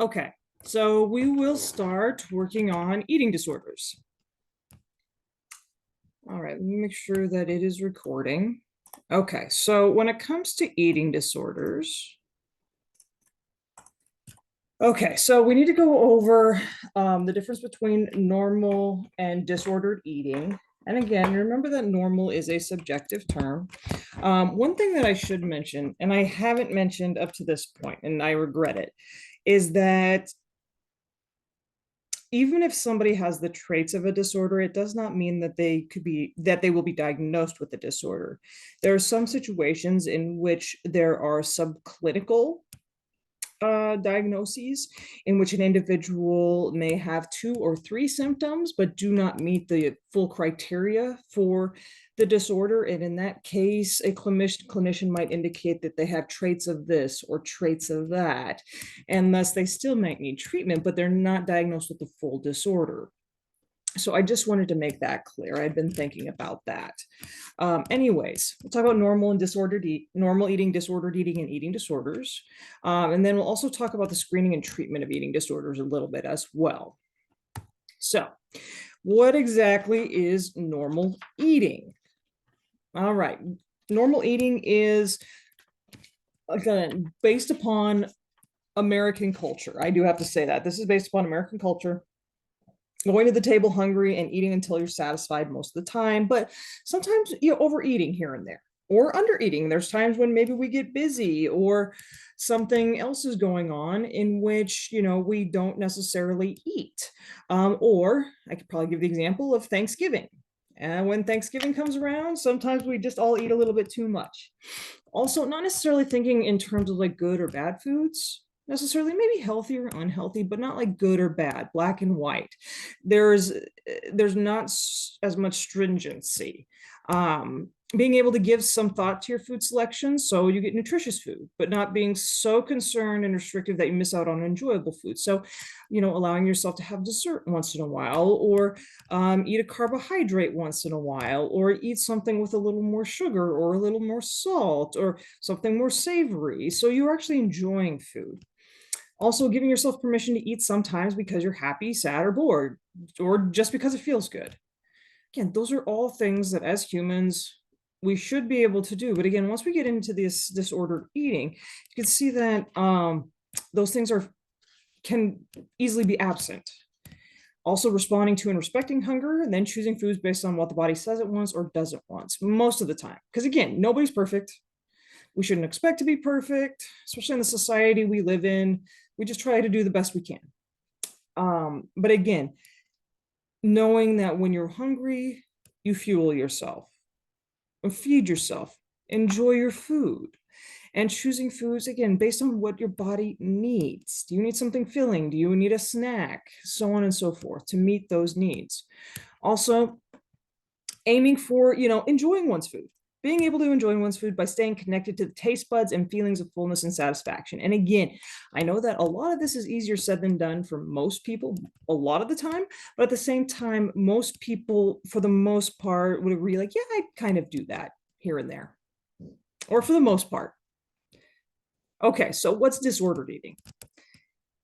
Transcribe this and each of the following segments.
Okay, so we will start working on eating disorders. All right, let me make sure that it is recording. Okay, so when it comes to eating disorders, okay, so we need to go over the difference between normal and disordered eating. And again, remember that normal is a subjective term. One thing that I should mention, and I haven't mentioned up to this point, and I regret it, is that even if somebody has the traits of a disorder, it does not mean that they will be diagnosed with a disorder. There are some situations in which there are subclinical diagnoses in which an individual may have 2 or 3 symptoms but do not meet the full criteria for the disorder. And in that case, a clinician might indicate that they have traits of this or traits of that, and thus they still might need treatment, but they're not diagnosed with the full disorder. So I just wanted to make that clear. I've been thinking about that. Anyways, we'll talk about normal eating, disordered eating, and eating disorders. And then we'll also talk about the screening and treatment of eating disorders a little bit as well. So what exactly is normal eating? All right, normal eating is, again, based upon American culture. I do have to say that this is based upon American culture. Going to the table hungry and eating until you're satisfied most of the time, but sometimes you're overeating here and there or undereating. There's times when maybe we get busy or something else is going on in which we don't necessarily eat. Or I could probably give the example of Thanksgiving. And when Thanksgiving comes around, sometimes we just all eat a little bit too much. Also, not necessarily thinking in terms of like good or bad foods necessarily, maybe healthy or unhealthy, but not like good or bad, black and white. There's not as much stringency. Being able to give some thought to your food selection so you get nutritious food, but not being so concerned and restrictive that you miss out on enjoyable food. So, allowing yourself to have dessert once in a while, or eat a carbohydrate once in a while, or eat something with a little more sugar or a little more salt or something more savory. So you're actually enjoying food. Also, giving yourself permission to eat sometimes because you're happy, sad, or bored, or just because it feels good. Again, those are all things that as humans, we should be able to do. But again, once we get into this disordered eating, you can see that those things can easily be absent. Also, responding to and respecting hunger, and then choosing foods based on what the body says it wants or doesn't want most of the time. Because again, nobody's perfect. We shouldn't expect to be perfect, especially in the society we live in. We just try to do the best we can. But again, knowing that when you're hungry, you fuel yourself and feed yourself, enjoy your food, and choosing foods again based on what your body needs. Do you need something filling? Do you need a snack? So on and so forth to meet those needs. Also, aiming for, enjoying one's food, being able to enjoy one's food by staying connected to the taste buds and feelings of fullness and satisfaction. And again, I know that a lot of this is easier said than done for most people a lot of the time, but at the same time, most people, for the most part, would agree, like, yeah, I kind of do that here and there, or for the most part. Okay, so what's disordered eating?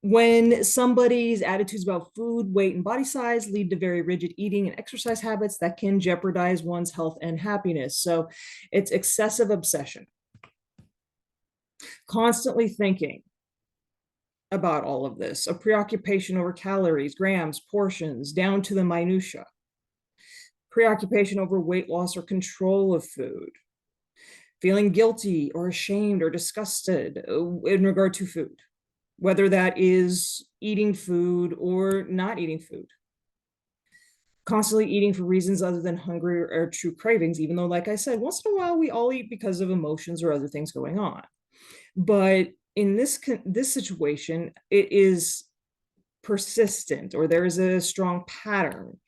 When somebody's attitudes about food, weight, and body size lead to very rigid eating and exercise habits that can jeopardize one's health and happiness. So it's excessive obsession, constantly thinking about all of this, a preoccupation over calories, grams, portions, down to the minutia, preoccupation over weight loss or control of food, feeling guilty or ashamed or disgusted in regard to food, whether that is eating food or not eating food. Constantly eating for reasons other than hunger or true cravings, even though, like I said, once in a while we all eat because of emotions or other things going on. But in this situation, it is persistent, or there is a strong pattern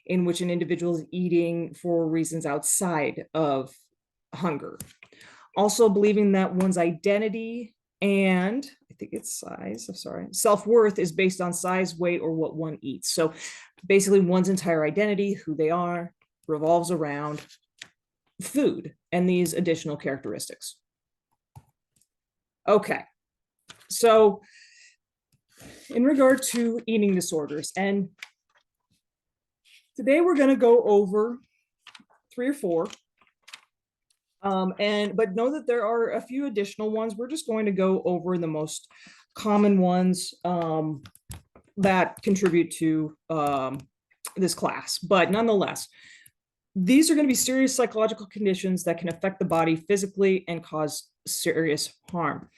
in which an individual is eating for reasons outside of hunger. Also believing that one's identity and I think it's size, I'm sorry, self-worth is based on size, weight, or what one eats. So basically one's entire identity, who they are, revolves around food and these additional characteristics. Okay, so in regard to eating disorders, and today we're going to go over 3 or 4. But know that there are a few additional ones. We're just going to go over the most common ones that contribute to this class. But nonetheless, these are going to be serious psychological conditions that can affect the body physically and cause serious harm.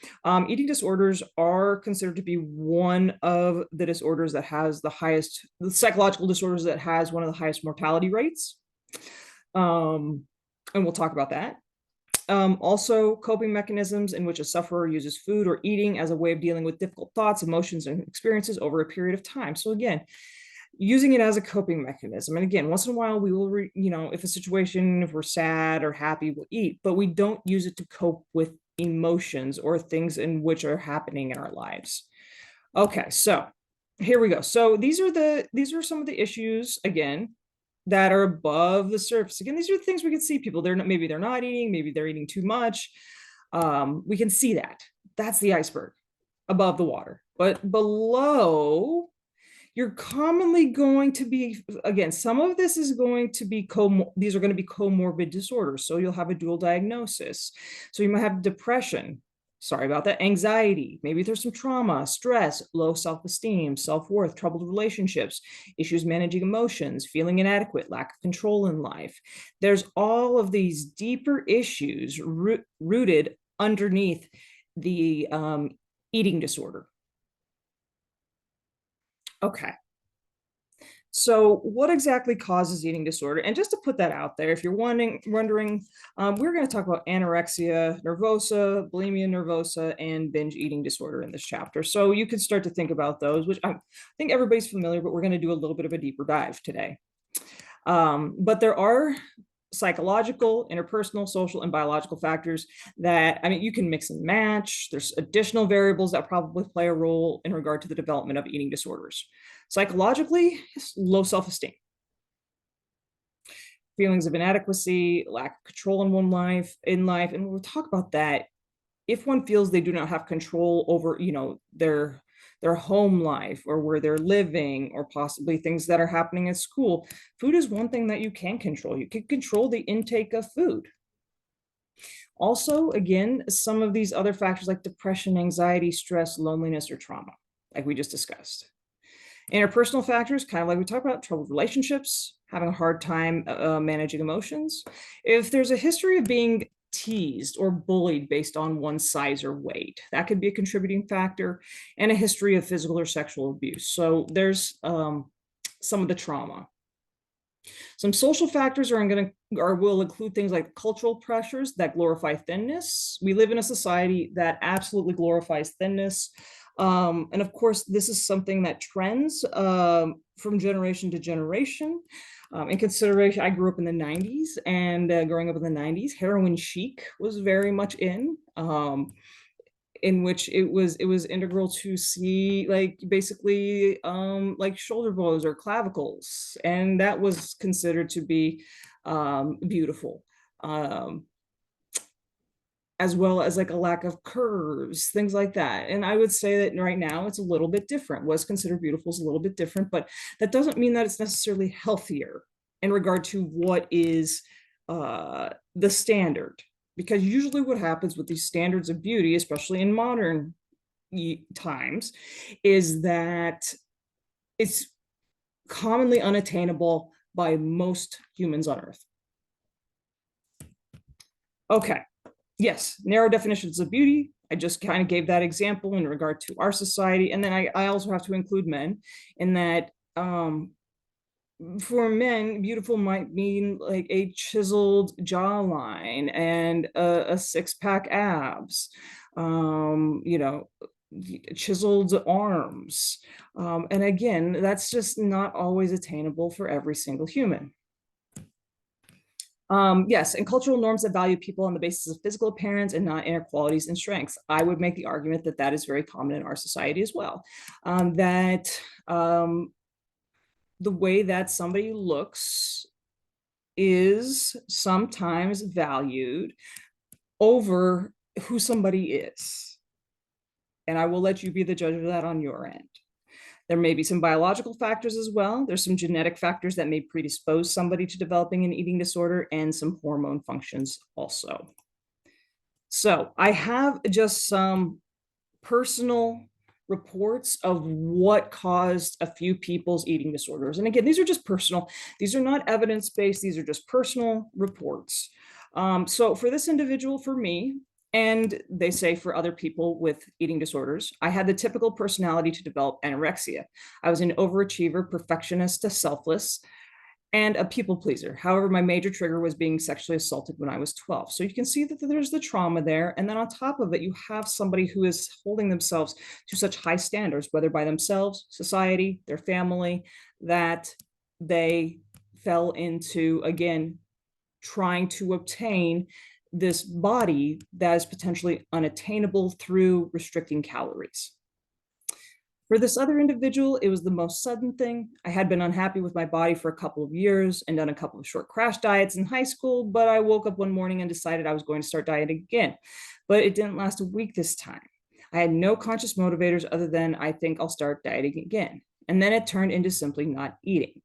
Eating disorders are considered to be one of the disorders that has the psychological disorders that has one of the highest mortality rates. And we'll talk about that. Also, coping mechanisms in which a sufferer uses food or eating as a way of dealing with difficult thoughts, emotions, and experiences over a period of time. So again, using it as a coping mechanism. And again, once in a while, we will, if we're sad or happy, we'll eat, but we don't use it to cope with emotions or things in which are happening in our lives. Okay, so here we go. So these are some of the issues, again, that are above the surface. Again, these are things we can see. People, maybe they're not eating, maybe they're eating too much. We can see that. That's the iceberg above the water. But below, you're commonly going to be, again, some of this is going to be, these are going to be comorbid disorders. So you'll have a dual diagnosis. So you might have depression, sorry about that, anxiety, maybe there's some trauma, stress, low self-esteem, self-worth, troubled relationships, issues managing emotions, feeling inadequate, lack of control in life. There's all of these deeper issues rooted underneath the eating disorder. Okay. So what exactly causes eating disorder? And just to put that out there, if you're wondering, we're going to talk about anorexia nervosa, bulimia nervosa, and binge eating disorder in this chapter. So you can start to think about those, which I think everybody's familiar, but we're going to do a little bit of a deeper dive today. But there are psychological, interpersonal, social, and biological factors that, you can mix and match. There's additional variables that probably play a role in regard to the development of eating disorders. Psychologically, low self-esteem, feelings of inadequacy, lack of control in life, and we'll talk about that. If one feels they do not have control over, their home life or where they're living, or possibly things that are happening at school, food is one thing that you can control. You can control the intake of food. Also, again, some of these other factors like depression, anxiety, stress, loneliness, or trauma, like we just discussed. Interpersonal factors, kind of like we talked about, troubled relationships, having a hard time managing emotions. If there's a history of being teased or bullied based on one's size or weight, that could be a contributing factor, and a history of physical or sexual abuse. So there's some of the trauma. Some social factors will include things like cultural pressures that glorify thinness. We live in a society that absolutely glorifies thinness. And of course, this is something that trends from generation to generation. In consideration, I grew up in the 90s, and growing up in the 90s, heroin chic was very much in which it was integral to see, like, basically like shoulder blows or clavicles, and that was considered to be beautiful, as well as like a lack of curves, things like that. And I would say that right now it's a little bit different. What's considered beautiful is a little bit different, but that doesn't mean that it's necessarily healthier in regard to what is the standard. Because usually what happens with these standards of beauty, especially in modern times, is that it's commonly unattainable by most humans on Earth. Okay, yes, narrow definitions of beauty. I just kind of gave that example in regard to our society. And then I also have to include men in that. For men, beautiful might mean like a chiseled jawline and a six-pack abs, chiseled arms. And again, that's just not always attainable for every single human. Yes, and cultural norms that value people on the basis of physical appearance and not inner qualities and strengths. I would make the argument that that is very common in our society as well. The way that somebody looks is sometimes valued over who somebody is. And I will let you be the judge of that on your end. There may be some biological factors as well. There's some genetic factors that may predispose somebody to developing an eating disorder, and some hormone functions also. So I have just some personal reports of what caused a few people's eating disorders. And again, these are just personal. These are not evidence-based. These are just personal reports. So for this individual, for me, and they say for other people with eating disorders, I had the typical personality to develop anorexia. I was an overachiever, perfectionist, a selfless, and a people pleaser. However, my major trigger was being sexually assaulted when I was 12. So you can see that there's the trauma there. And then on top of it, you have somebody who is holding themselves to such high standards, whether by themselves, society, their family, that they fell into, again, trying to obtain this body that is potentially unattainable through restricting calories. For this other individual, it was the most sudden thing. I had been unhappy with my body for a couple of years and done a couple of short crash diets in high school, but I woke up one morning and decided I was going to start dieting again. But it didn't last a week this time. I had no conscious motivators other than I think I'll start dieting again. And then it turned into simply not eating.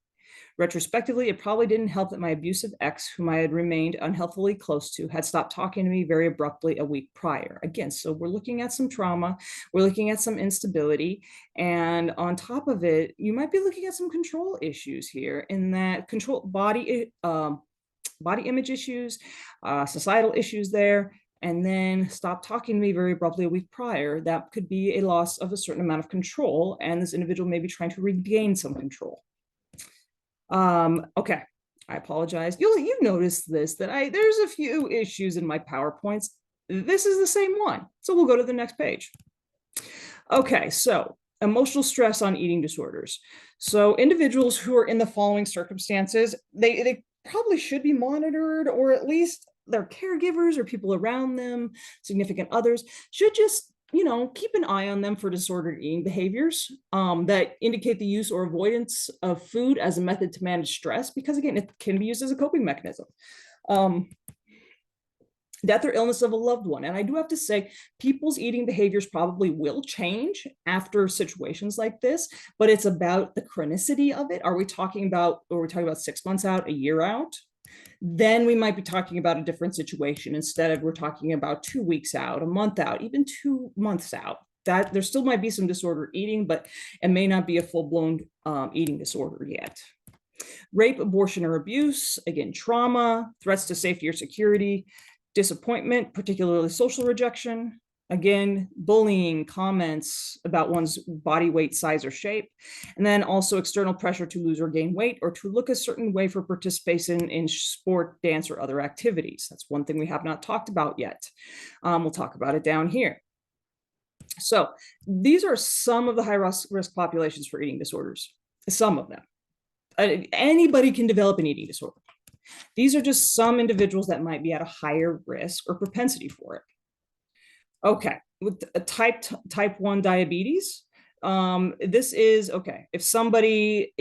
Retrospectively, it probably didn't help that my abusive ex, whom I had remained unhealthily close to, had stopped talking to me very abruptly a week prior. Again, so we're looking at some trauma, we're looking at some instability, and on top of it, you might be looking at some control issues here in that control body image issues, societal issues there, and then stop talking to me very abruptly a week prior. That could be a loss of a certain amount of control, and this individual may be trying to regain some control. Okay, I apologize. You noticed this, that there's a few issues in my PowerPoints. This is the same one. So we'll go to the next page. Okay, so emotional stress on eating disorders. So individuals who are in the following circumstances, they probably should be monitored, or at least their caregivers or people around them, significant others, should just keep an eye on them for disordered eating behaviors that indicate the use or avoidance of food as a method to manage stress, because again, it can be used as a coping mechanism. Death or illness of a loved one. And I do have to say, people's eating behaviors probably will change after situations like this, but it's about the chronicity of it. Are we talking about 6 months out, a year out? Then we might be talking about a different situation. Instead of, we're talking about 2 weeks out, a month out, even 2 months out. That there still might be some disordered eating, but it may not be a full-blown eating disorder yet. Rape, abortion, or abuse, again, trauma, threats to safety or security, disappointment, particularly social rejection, again, bullying, comments about one's body weight, size, or shape, and then also external pressure to lose or gain weight, or to look a certain way for participation in sport, dance, or other activities. That's one thing we have not talked about yet. We'll talk about it down here. So these are some of the high risk populations for eating disorders, some of them. Anybody can develop an eating disorder. These are just some individuals that might be at a higher risk or propensity for it. Okay, with type 1 diabetes, this is, okay, if somebody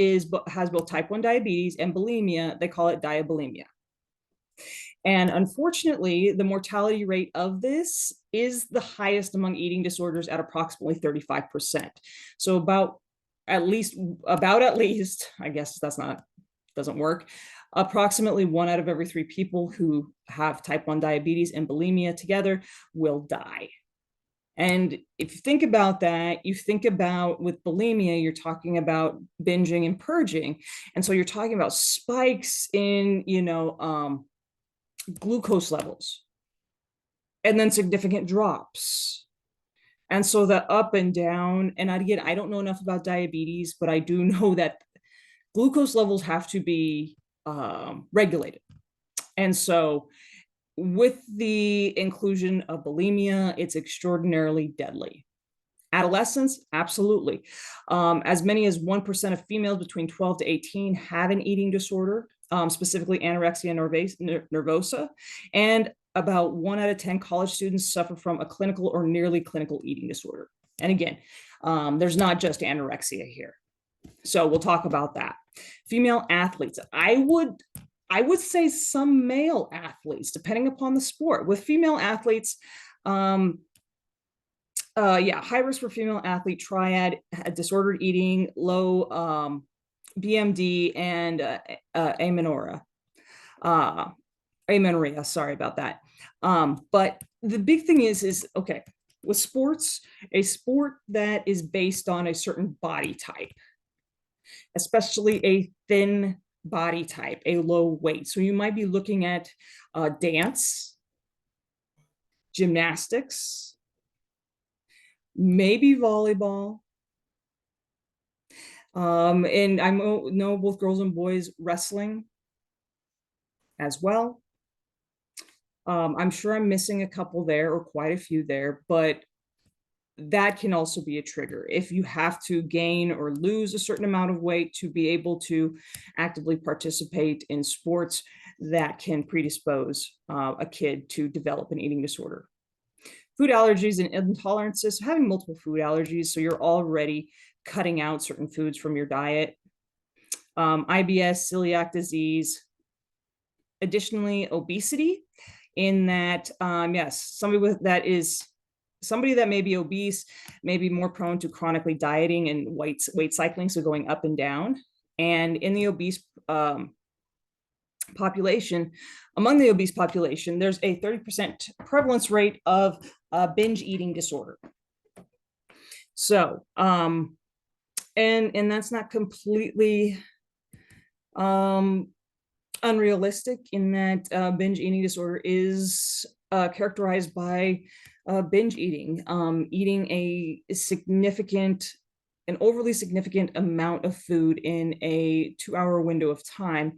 has both type 1 diabetes and bulimia, they call it diabulimia. And unfortunately, the mortality rate of this is the highest among eating disorders at approximately 35%. So about at least, I guess doesn't work. Approximately 1 out of every 3 people who have type 1 diabetes and bulimia together will die. And if you think about that, you think about with bulimia, you're talking about binging and purging. And so you're talking about spikes in, glucose levels, and then significant drops. And so the up and down, and again, I don't know enough about diabetes, but I do know that glucose levels have to be regulated. And so with the inclusion of bulimia, it's extraordinarily deadly. Adolescents, absolutely. As many as 1% of females between 12 to 18 have an eating disorder, specifically anorexia nervosa, and about 1 out of 10 college students suffer from a clinical or nearly clinical eating disorder. And again, there's not just anorexia here. So we'll talk about that. Female athletes, I would say some male athletes, depending upon the sport. With female athletes, Yeah, high risk for female athlete, triad, disordered eating, low BMD, and amenorrhea. Amenorrhea, sorry about that. But the big thing is okay, with sports, a sport that is based on a certain body type, especially a thin body type, a low weight. So you might be looking at dance, gymnastics, maybe volleyball. And I know both girls and boys wrestling as well. I'm sure I'm missing a couple there or quite a few there, but that can also be a trigger if you have to gain or lose a certain amount of weight to be able to actively participate in sports that can predispose a kid to develop an eating disorder. Food allergies and intolerances, so having multiple food allergies, so you're already cutting out certain foods from your diet. IBS, celiac disease. Additionally, obesity, in that, yes, somebody that may be obese may be more prone to chronically dieting and weight cycling, so going up and down. And in the obese population, among the obese population, there's a 30% prevalence rate of binge eating disorder. So, and that's not completely unrealistic, in that binge eating disorder is characterized by binge eating, eating an overly significant amount of food in a 2-hour window of time.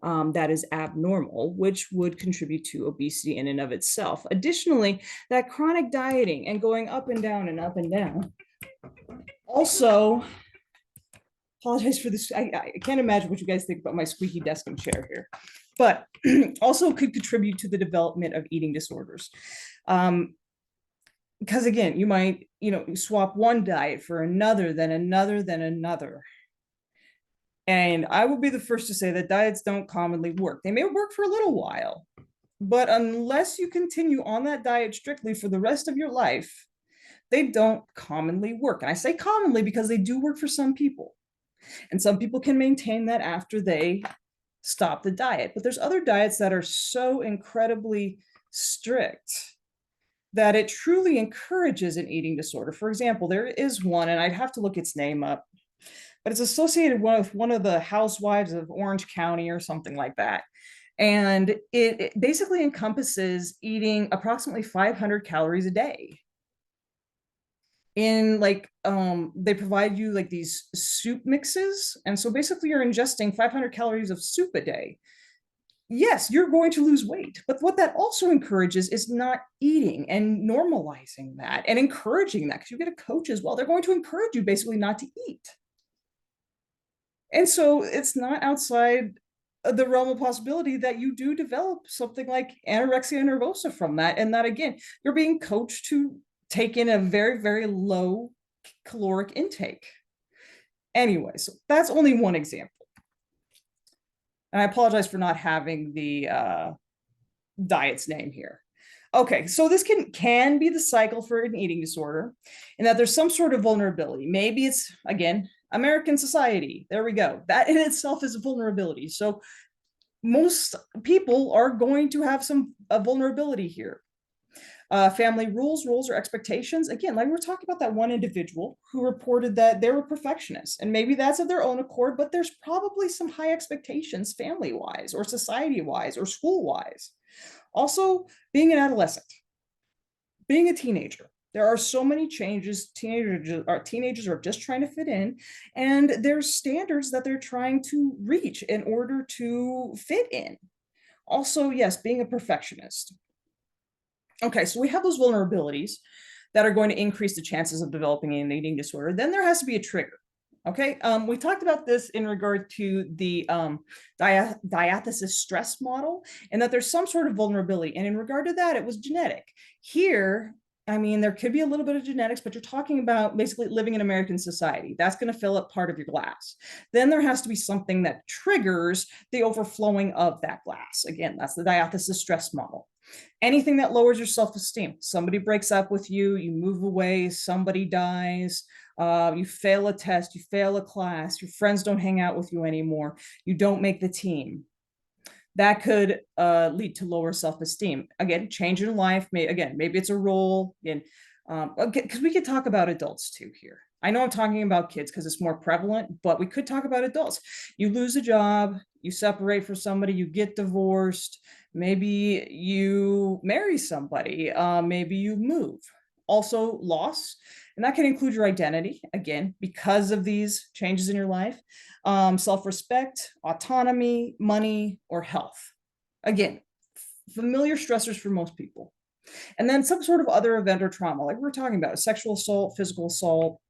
That is abnormal, which would contribute to obesity in and of itself. Additionally, that chronic dieting and going up and down and up and down also, apologize for this. I can't imagine what you guys think about my squeaky desk and chair here, but also could contribute to the development of eating disorders. Because again, you might, you swap one diet for another, then another, then another. And I will be the first to say that diets don't commonly work. They may work for a little while, but unless you continue on that diet strictly for the rest of your life, they don't commonly work. And I say commonly because they do work for some people. And some people can maintain that after they stop the diet. But there's other diets that are so incredibly strict that it truly encourages an eating disorder. For example, there is one, and I'd have to look its name up, but it's associated with one of the housewives of Orange County or something like that. And it basically encompasses eating approximately 500 calories a day. In they provide you like these soup mixes, and so basically you're ingesting 500 calories of soup a day. Yes, you're going to lose weight, but what that also encourages is not eating and normalizing that and encouraging that, because you get a coach as well. They're going to encourage you basically not to eat. And so it's not outside the realm of possibility that you do develop something like anorexia nervosa from that, and that again, you're being coached to take in a very, very low caloric intake. Anyway, so that's only one example. And I apologize for not having the diet's name here. Okay, so this can be the cycle for an eating disorder, and that there's some sort of vulnerability. Maybe it's, again, American society. There we go. That in itself is a vulnerability. So most people are going to have some vulnerability here. Family rules or expectations. Again, like we were talking about that one individual who reported that they were perfectionists, and maybe that's of their own accord, but there's probably some high expectations family-wise or society-wise or school-wise. Also, being an adolescent, being a teenager. There are so many changes. Teenagers are just trying to fit in, and there's standards that they're trying to reach in order to fit in. Also, yes, being a perfectionist. Okay, so we have those vulnerabilities that are going to increase the chances of developing an eating disorder. Then there has to be a trigger. Okay, we talked about this in regard to the diathesis stress model, and that there's some sort of vulnerability. And in regard to that, it was genetic. Here, I mean, there could be a little bit of genetics, but you're talking about basically living in American society. That's going to fill up part of your glass. Then there has to be something that triggers the overflowing of that glass. Again, that's the diathesis stress model. Anything that lowers your self-esteem. Somebody breaks up with you, you move away, somebody dies, you fail a test, you fail a class, your friends don't hang out with you anymore, you don't make the team. That could lead to lower self-esteem. Again, change in life. Maybe it's a role. And because we could talk about adults too here. I know I'm talking about kids because it's more prevalent, but we could talk about adults. You lose a job, you separate from somebody, you get divorced, maybe you marry somebody, maybe you move. Also, loss, and that can include your identity, again, because of these changes in your life, self-respect, autonomy, money, or health. Again, familiar stressors for most people. And then some sort of other event or trauma, like we were talking about, sexual assault, physical assault,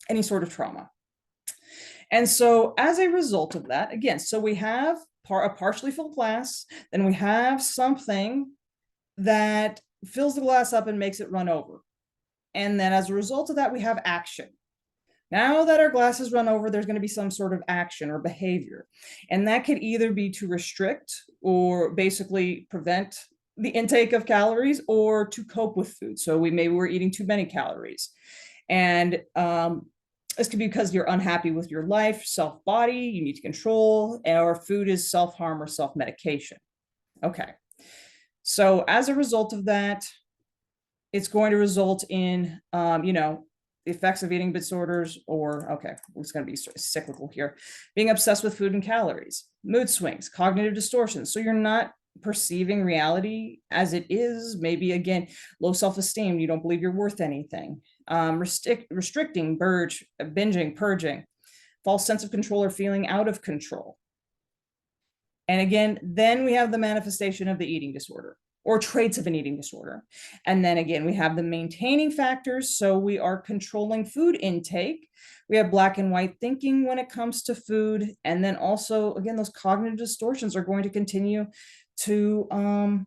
any sort of trauma. And so as a result of that, again, so we have a partially full glass, then we have something that fills the glass up and makes it run over. And then as a result of that, we have action. Now that our glass has run over, there's going to be some sort of action or behavior. And that could either be to restrict or basically prevent the intake of calories or to cope with food. So maybe we're eating too many calories. And this could be because you're unhappy with your life, self-body, you need to control, or food is self-harm or self-medication. Okay. So as a result of that, it's going to result in, the effects of eating disorders, or, okay, it's going to be cyclical here, being obsessed with food and calories, mood swings, cognitive distortions. So you're not perceiving reality as it is. Maybe, again, low self-esteem, you don't believe you're worth anything, restricting, binging, purging, false sense of control or feeling out of control. And again, then we have the manifestation of the eating disorder or traits of an eating disorder. And then again, we have the maintaining factors. So we are controlling food intake. We have black and white thinking when it comes to food. And then also, again, those cognitive distortions are going to continue to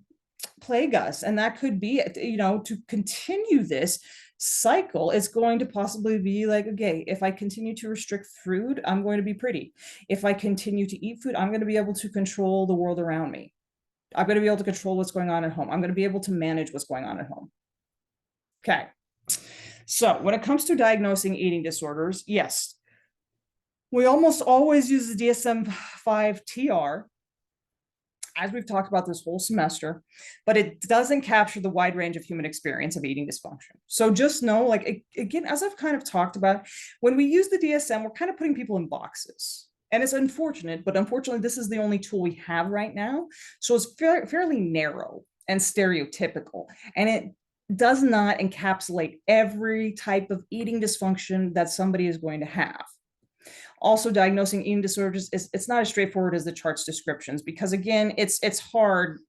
plague us. And that could be, to continue this cycle, it's going to possibly be like, okay, if I continue to restrict food, I'm going to be pretty. If I continue to eat food, I'm going to be able to control the world around me. I'm going to be able to control what's going on at home. I'm going to be able to manage what's going on at home. Okay. So when it comes to diagnosing eating disorders, yes, we almost always use the DSM-5 TR, as we've talked about this whole semester, but it doesn't capture the wide range of human experience of eating dysfunction. So just know, like, again, as I've kind of talked about, when we use the DSM, we're kind of putting people in boxes. And it's unfortunate, but unfortunately, this is the only tool we have right now. So it's fairly narrow and stereotypical. And it does not encapsulate every type of eating dysfunction that somebody is going to have. Also, diagnosing eating disorders it's not as straightforward as the chart's descriptions, because again, it's hard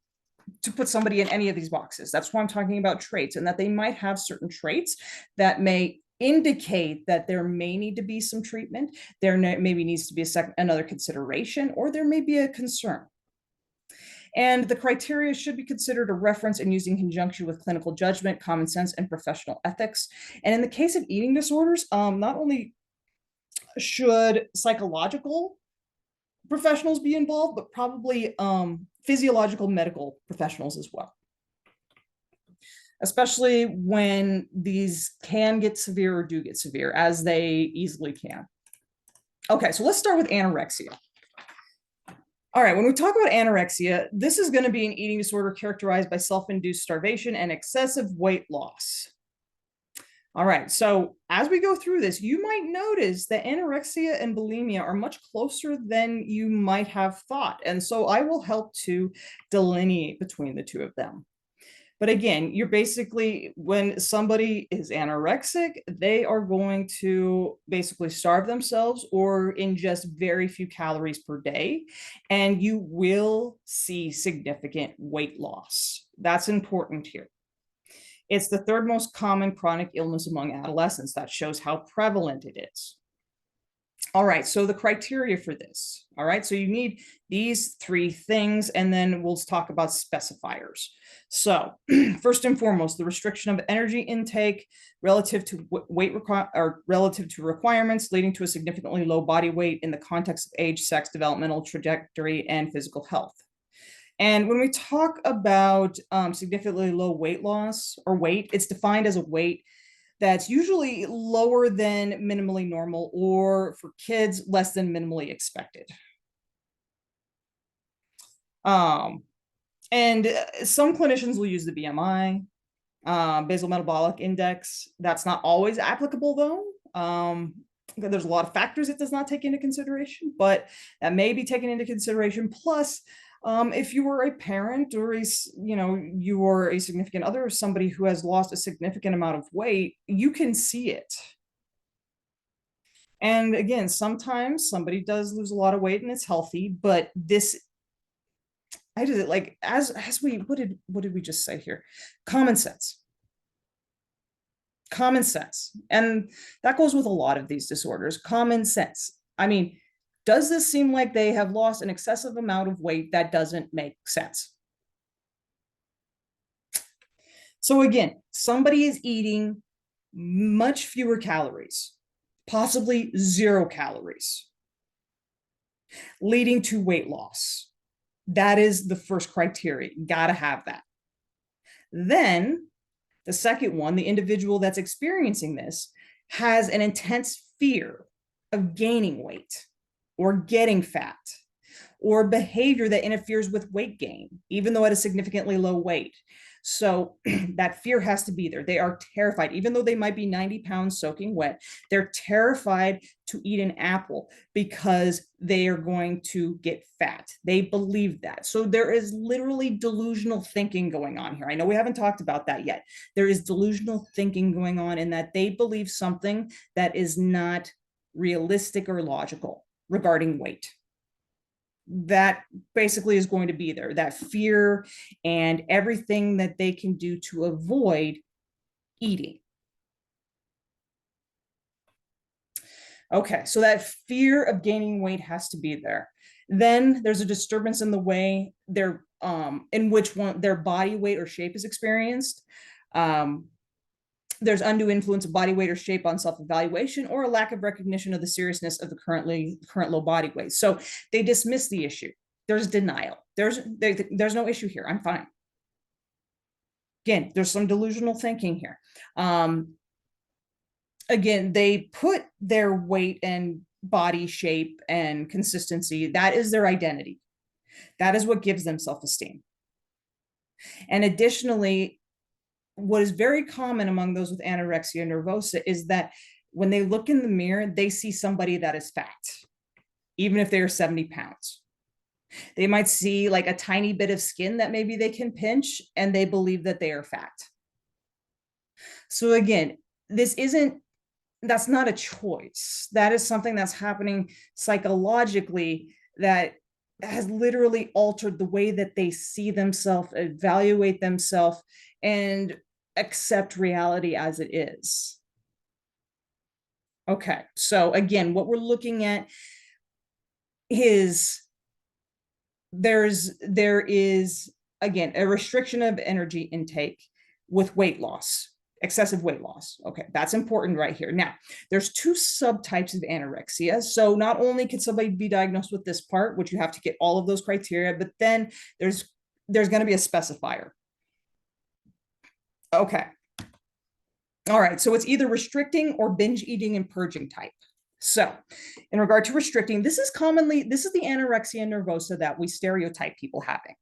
to put somebody in any of these boxes. That's why I'm talking about traits, and that they might have certain traits that may indicate that there may need to be some treatment. There maybe needs to be another consideration, or there may be a concern. And the criteria should be considered a reference and used in conjunction with clinical judgment, common sense, and professional ethics. And in the case of eating disorders, not only should psychological professionals be involved, but probably physiological medical professionals as well, especially when these can get severe or do get severe, as they easily can. Okay, so let's start with anorexia. All right, when we talk about anorexia, this is going to be an eating disorder characterized by self-induced starvation and excessive weight loss. All right, so as we go through this, you might notice that anorexia and bulimia are much closer than you might have thought. And so I will help to delineate between the two of them. But again, you're basically, when somebody is anorexic, they are going to basically starve themselves or ingest very few calories per day, and you will see significant weight loss. That's important here. It's the third most common chronic illness among adolescents. That shows how prevalent it is. All right, so the criteria for this. All right, so you need these three things, and then we'll talk about specifiers. So first and foremost, the restriction of energy intake relative to relative to requirements, leading to a significantly low body weight in the context of age, sex, developmental trajectory, and physical health. And when we talk about significantly low weight loss or weight, it's defined as a weight that's usually lower than minimally normal, or for kids, less than minimally expected. Um, and some clinicians will use the BMI, basal metabolic index. That's not always applicable though. There's a lot of factors it does not take into consideration, but that may be taken into consideration. Plus, if you were a parent or you are a significant other of somebody who has lost a significant amount of weight, you can see it. And again, sometimes somebody does lose a lot of weight and it's healthy, but this, I did it like as we what did we just say here? Common sense. Common sense. And that goes with a lot of these disorders. Common sense. I mean, does this seem like they have lost an excessive amount of weight? That doesn't make sense. So again, somebody is eating much fewer calories, possibly 0 calories, leading to weight loss. That is the first criteria. You got to have that. Then the second one, the individual that's experiencing this has an intense fear of gaining weight or getting fat, or behavior that interferes with weight gain, even though at a significantly low weight. So that fear has to be there. They are terrified, even though they might be 90 pounds soaking wet, they're terrified to eat an apple because they are going to get fat. They believe that. So there is literally delusional thinking going on here. I know we haven't talked about that yet. There is delusional thinking going on in that they believe something that is not realistic or logical regarding weight. That basically is going to be there, that fear and everything that they can do to avoid eating. Okay, so that fear of gaining weight has to be there. Then there's a disturbance in the way in which their body weight or shape is experienced. There's undue influence of body weight or shape on self-evaluation, or a lack of recognition of the seriousness of the current low body weight. So they dismiss the issue. There's denial. There's no issue here. I'm fine. Again, there's some delusional thinking here. Again, they put their weight and body shape and consistency, that is their identity. That is what gives them self-esteem. And additionally, what is very common among those with anorexia nervosa is that when they look in the mirror, they see somebody that is fat, even if they are 70 pounds. They might see like a tiny bit of skin that maybe they can pinch, and they believe that they are fat. So again, that's not a choice. That is something that's happening psychologically that has literally altered the way that they see themselves, evaluate themselves, and accept reality as it is. Okay, so again, what we're looking at is there is again a restriction of energy intake with weight loss, excessive weight loss. Okay, that's important right here. Now, there's 2 subtypes of anorexia. So not only can somebody be diagnosed with this part, which you have to get all of those criteria, but then there's going to be a specifier. Okay. All right, so it's either restricting or binge eating and purging type. So in regard to restricting, this is the anorexia nervosa that we stereotype people having.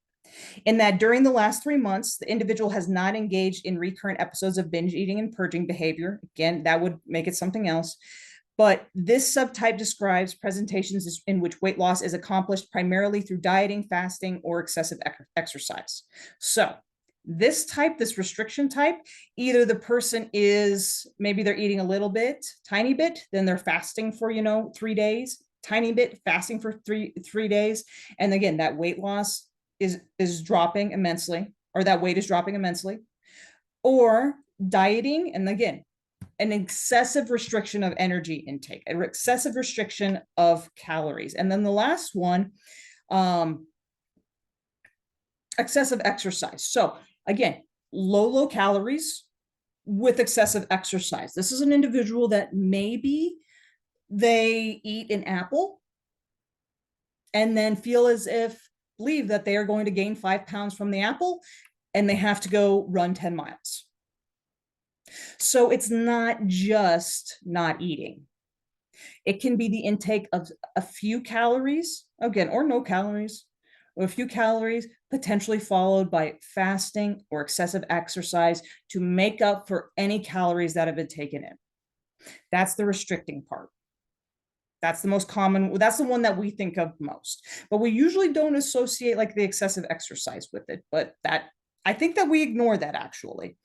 In that during the last 3 months, the individual has not engaged in recurrent episodes of binge eating and purging behavior. Again, that would make it something else. But this subtype describes presentations in which weight loss is accomplished primarily through dieting, fasting, or excessive exercise. So this type, this restriction type, either the person is, maybe they're eating a little bit, tiny bit, then they're fasting for, 3 days, tiny bit, fasting for three days. And again, that weight loss is dropping immensely, or that weight is dropping immensely, or dieting, and again, an excessive restriction of energy intake, an excessive restriction of calories. And then the last one, excessive exercise. So again, low calories with excessive exercise. This is an individual that maybe they eat an apple and then feel as if believe that they are going to gain 5 pounds from the apple and they have to go run 10 miles. So it's not just not eating. It can be the intake of a few calories, again, or no calories, or a few calories, potentially followed by fasting or excessive exercise to make up for any calories that have been taken in. That's the restricting part. That's the most common, that's the one that we think of most. But we usually don't associate like the excessive exercise with it. But that, I think that we ignore that actually.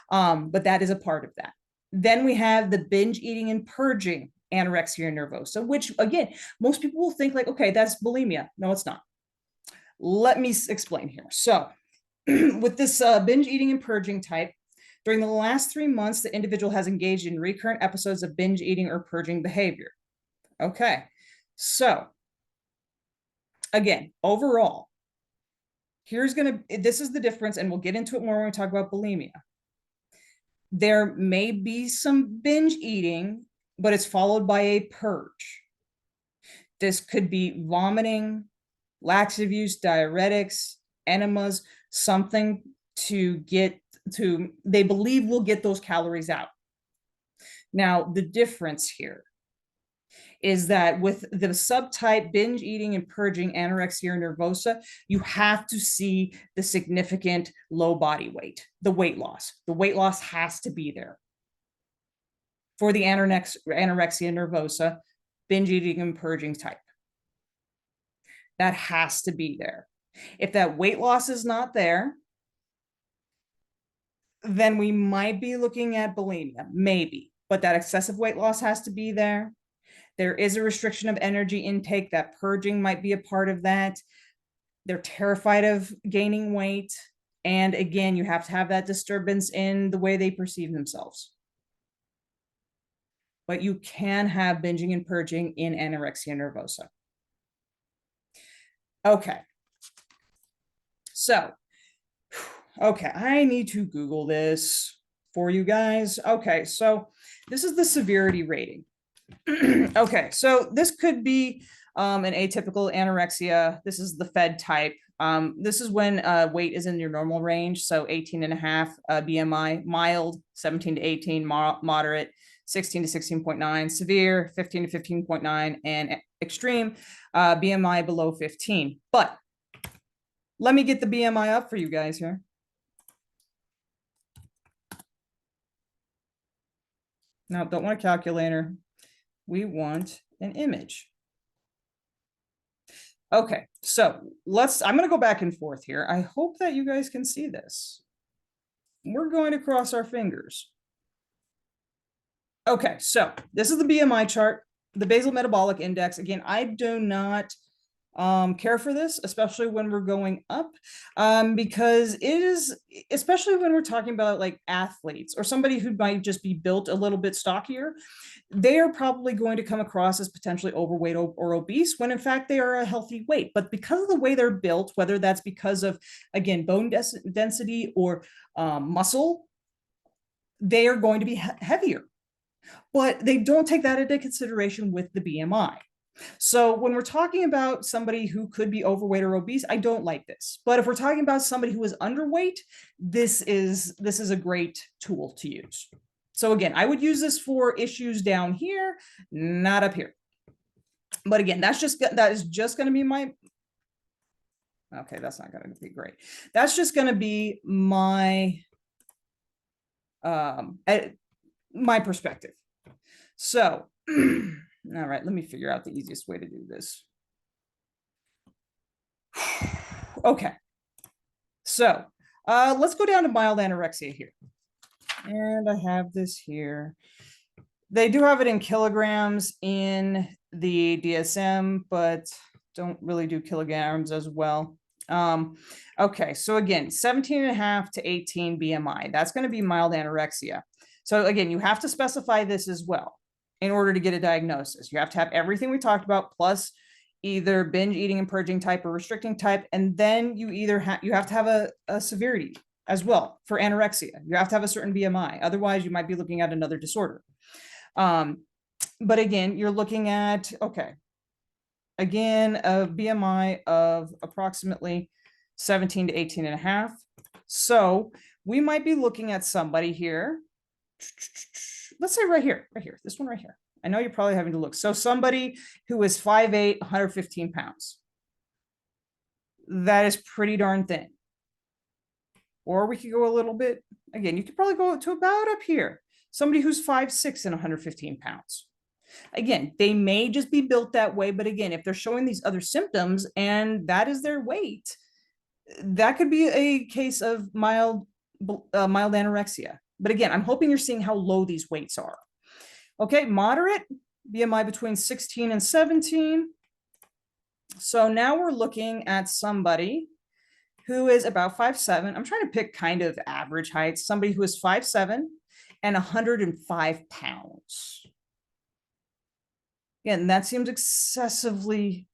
But that is a part of that. Then we have the binge eating and purging anorexia nervosa, which again, most people will think like, okay, that's bulimia. No, it's not. Let me explain here. So with this binge eating and purging type, during the last 3 months, the individual has engaged in recurrent episodes of binge eating or purging behavior. Okay, so again, overall, this is the difference, and we'll get into it more when we talk about bulimia. There may be some binge eating, but it's followed by a purge. This could be vomiting, laxative use, diuretics, enemas, something they believe will get those calories out. Now, the difference here is that with the subtype binge eating and purging anorexia nervosa, you have to see the significant low body weight, the weight loss. The weight loss has to be there. For the anorexia nervosa, binge eating and purging type, that has to be there. If that weight loss is not there, then we might be looking at bulimia, maybe, but that excessive weight loss has to be there. There is a restriction of energy intake. That purging might be a part of that. They're terrified of gaining weight. And again, you have to have that disturbance in the way they perceive themselves. But you can have binging and purging in anorexia nervosa. Okay. So, okay, I need to Google this for you guys. Okay, so this is the severity rating. Okay, so this could be an atypical anorexia. This is the Fed type. This is when weight is in your normal range. So 18.5 BMI, mild, 17 to 18, moderate, 16 to 16.9, severe, 15 to 15.9, and extreme, BMI below 15. But let me get the BMI up for you guys here. No, don't want a calculator. We want an image. Okay, so I'm going to go back and forth here. I hope that you guys can see this. We're going to cross our fingers. Okay, so this is the BMI chart, the basal metabolic index. Again, I do not care for this, especially when we're going up, because it is, especially when we're talking about like athletes or somebody who might just be built a little bit stockier, they are probably going to come across as potentially overweight or obese when in fact they are a healthy weight. But because of the way they're built, whether that's because of, again, bone density or muscle, they are going to be heavier. But they don't take that into consideration with the BMI. So when we're talking about somebody who could be overweight or obese, I don't like this. But if we're talking about somebody who is underweight, this is a great tool to use. So again, I would use this for issues down here, not up here. But again, that is just going to be my, okay, that's not going to be great. That's just going to be my my perspective. So all right, let me figure out the easiest way to do this. Okay, so let's go down to mild anorexia here. And I have this here. They do have it in kilograms in the DSM, but don't really do kilograms as well. Okay, so again, 17.5 to 18 BMI. That's going to be mild anorexia. So again, you have to specify this as well in order to get a diagnosis. You have to have everything we talked about, plus either binge eating and purging type or restricting type. And then you either you have to have a severity as well for anorexia. You have to have a certain BMI. Otherwise, you might be looking at another disorder. But again, you're looking at, okay, again, a BMI of approximately 17 to 18 and a half. So we might be looking at somebody here. Let's say right here, this one right here. I know you're probably having to look. So somebody who is 5'8", 115 pounds. That is pretty darn thin. Or we could go a little bit, again, you could probably go to about up here. Somebody who's 5'6" and 115 pounds. Again, they may just be built that way, but again, if they're showing these other symptoms and that is their weight, that could be a case of mild anorexia. But again, I'm hoping you're seeing how low these weights are. Okay, moderate, BMI between 16 and 17. So now we're looking at somebody who is about 5'7". I'm trying to pick kind of average heights. Somebody who is 5'7" and 105 pounds. Again, that seems excessively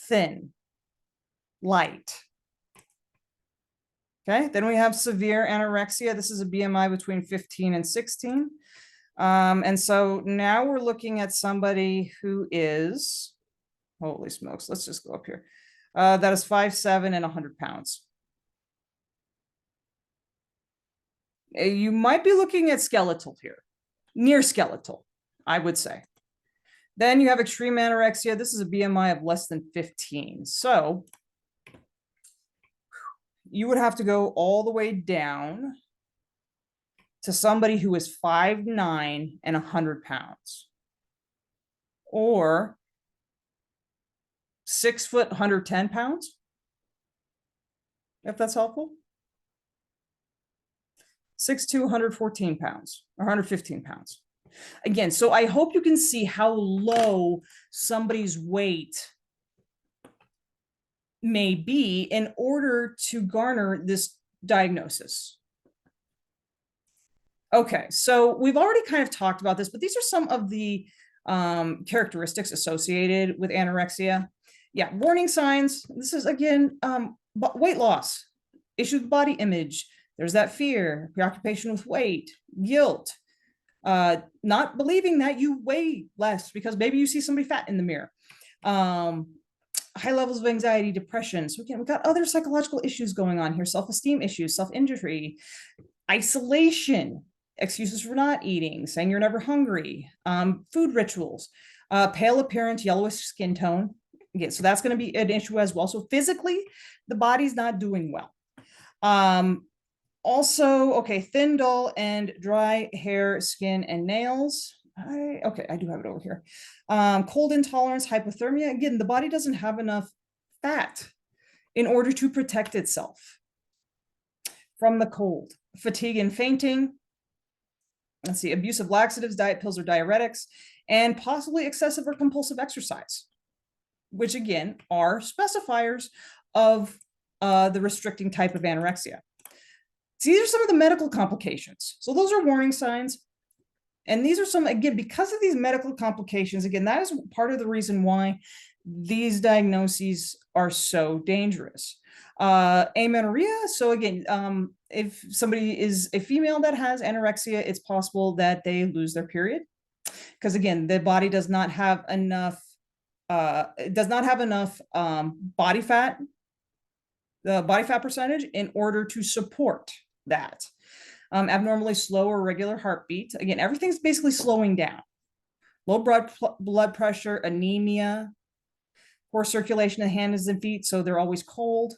thin, light. Okay, then we have severe anorexia. This is a BMI between 15 and 16. And so now we're looking at somebody who is, holy smokes, let's just go up here. That is 5'7" and 100 pounds. You might be looking at skeletal here, near skeletal, I would say. Then you have extreme anorexia. This is a BMI of less than 15. So you would have to go all the way down to somebody who is 5'9" and 100 pounds. Or 6 foot, 110 pounds. If that's helpful. 6'2", 114 pounds or 115 pounds. Again, so I hope you can see how low somebody's weight may be in order to garner this diagnosis. Okay, so we've already kind of talked about this, but these are some of the characteristics associated with anorexia. Yeah, warning signs. This is, again, weight loss, issues with body image. There's that fear, preoccupation with weight, guilt, not believing that you weigh less because maybe you see somebody fat in the mirror. High levels of anxiety, depression. So again, we've got other psychological issues going on here, self-esteem issues, self-injury, isolation, excuses for not eating, saying you're never hungry, food rituals, pale appearance, yellowish skin tone. Again, so that's going to be an issue as well. So physically, the body's not doing well. Also, okay, thin, dull, and dry hair, skin, and nails. Okay, I do have it over here. Cold intolerance, hypothermia. Again, the body doesn't have enough fat in order to protect itself from the cold. Fatigue and fainting. Let's see, abuse of laxatives, diet pills or diuretics, and possibly excessive or compulsive exercise, which again are specifiers of the restricting type of anorexia. So these are some of the medical complications. So those are warning signs. And these are some, again, because of these medical complications, again, that is part of the reason why these diagnoses are so dangerous. Amenorrhea. So again, if somebody is a female that has anorexia, it's possible that they lose their period. Because again, the body does not have enough, body fat, the body fat percentage in order to support that. Abnormally slow or regular heartbeat. Again, everything's basically slowing down. Low blood pressure, anemia, poor circulation of the hands and feet, so they're always cold.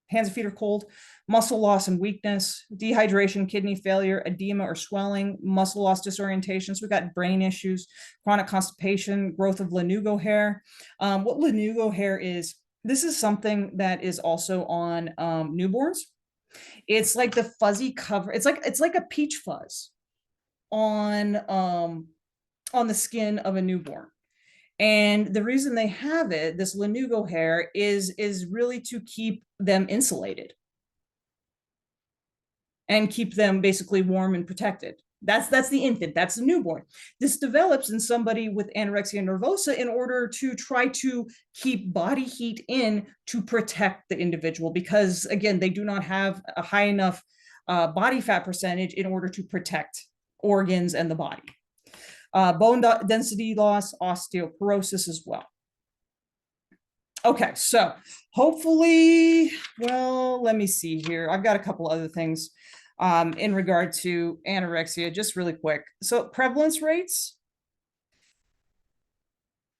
Hands and feet are cold. Muscle loss and weakness, dehydration, kidney failure, edema or swelling, muscle loss, disorientation. So we've got brain issues, chronic constipation, growth of lanugo hair. What lanugo hair is, this is something that is also on newborns. It's like the fuzzy cover. It's like a peach fuzz on the skin of a newborn. And the reason they have it, this lanugo hair, is really to keep them insulated and keep them basically warm and protected. That's the infant, that's the newborn. This develops in somebody with anorexia nervosa in order to try to keep body heat in to protect the individual, because again, they do not have a high enough body fat percentage in order to protect organs and the body. Bone density loss, osteoporosis as well. Okay, so hopefully, well, let me see here. I've got a couple other things in regard to anorexia, just really quick. So prevalence rates.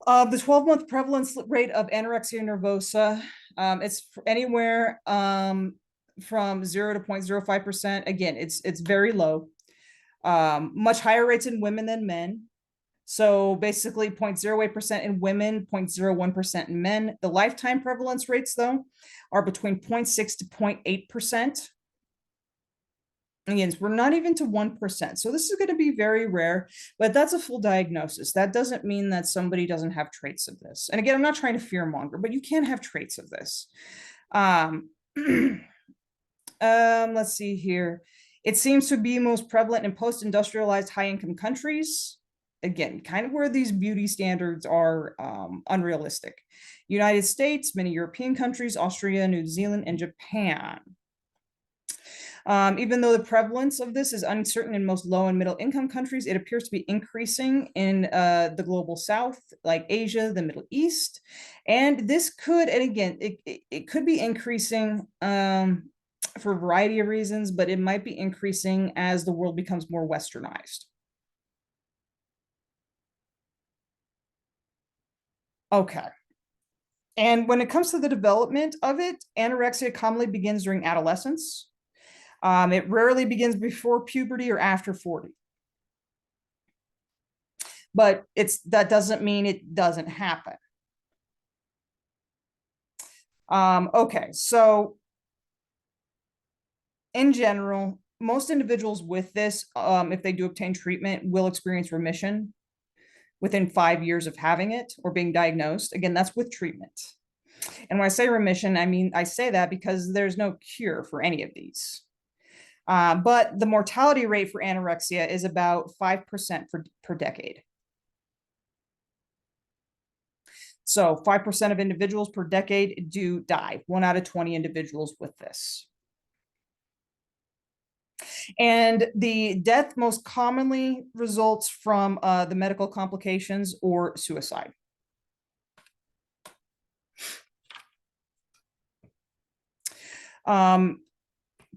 The 12-month prevalence rate of anorexia nervosa, it's anywhere from 0 to 0.05%. Again, it's very low. Much higher rates in women than men. So basically 0.08% in women, 0.01% in men. The lifetime prevalence rates, though, are between 0.6 to 0.8%. Again, we're not even to 1%. So this is going to be very rare, but that's a full diagnosis. That doesn't mean that somebody doesn't have traits of this. And again, I'm not trying to fear monger, but you can have traits of this. Let's see here. It seems to be most prevalent in post-industrialized high-income countries. Again, kind of where these beauty standards are unrealistic. United States, many European countries, Austria, New Zealand, and Japan. Even though the prevalence of this is uncertain in most low and middle income countries, it appears to be increasing in the global south, like Asia, the Middle East. And this could, and again, it could be increasing for a variety of reasons, but it might be increasing as the world becomes more westernized. Okay. And when it comes to the development of it, anorexia commonly begins during adolescence. It rarely begins before puberty or after 40. But that doesn't mean it doesn't happen. Okay, so in general, most individuals with this, if they do obtain treatment, will experience remission within 5 years of having it or being diagnosed. Again, that's with treatment. And when I say remission, I mean, I say that because there's no cure for any of these. But the mortality rate for anorexia is about 5% per decade. So 5% of individuals per decade do die, 1 out of 20 individuals with this. And the death most commonly results from the medical complications or suicide.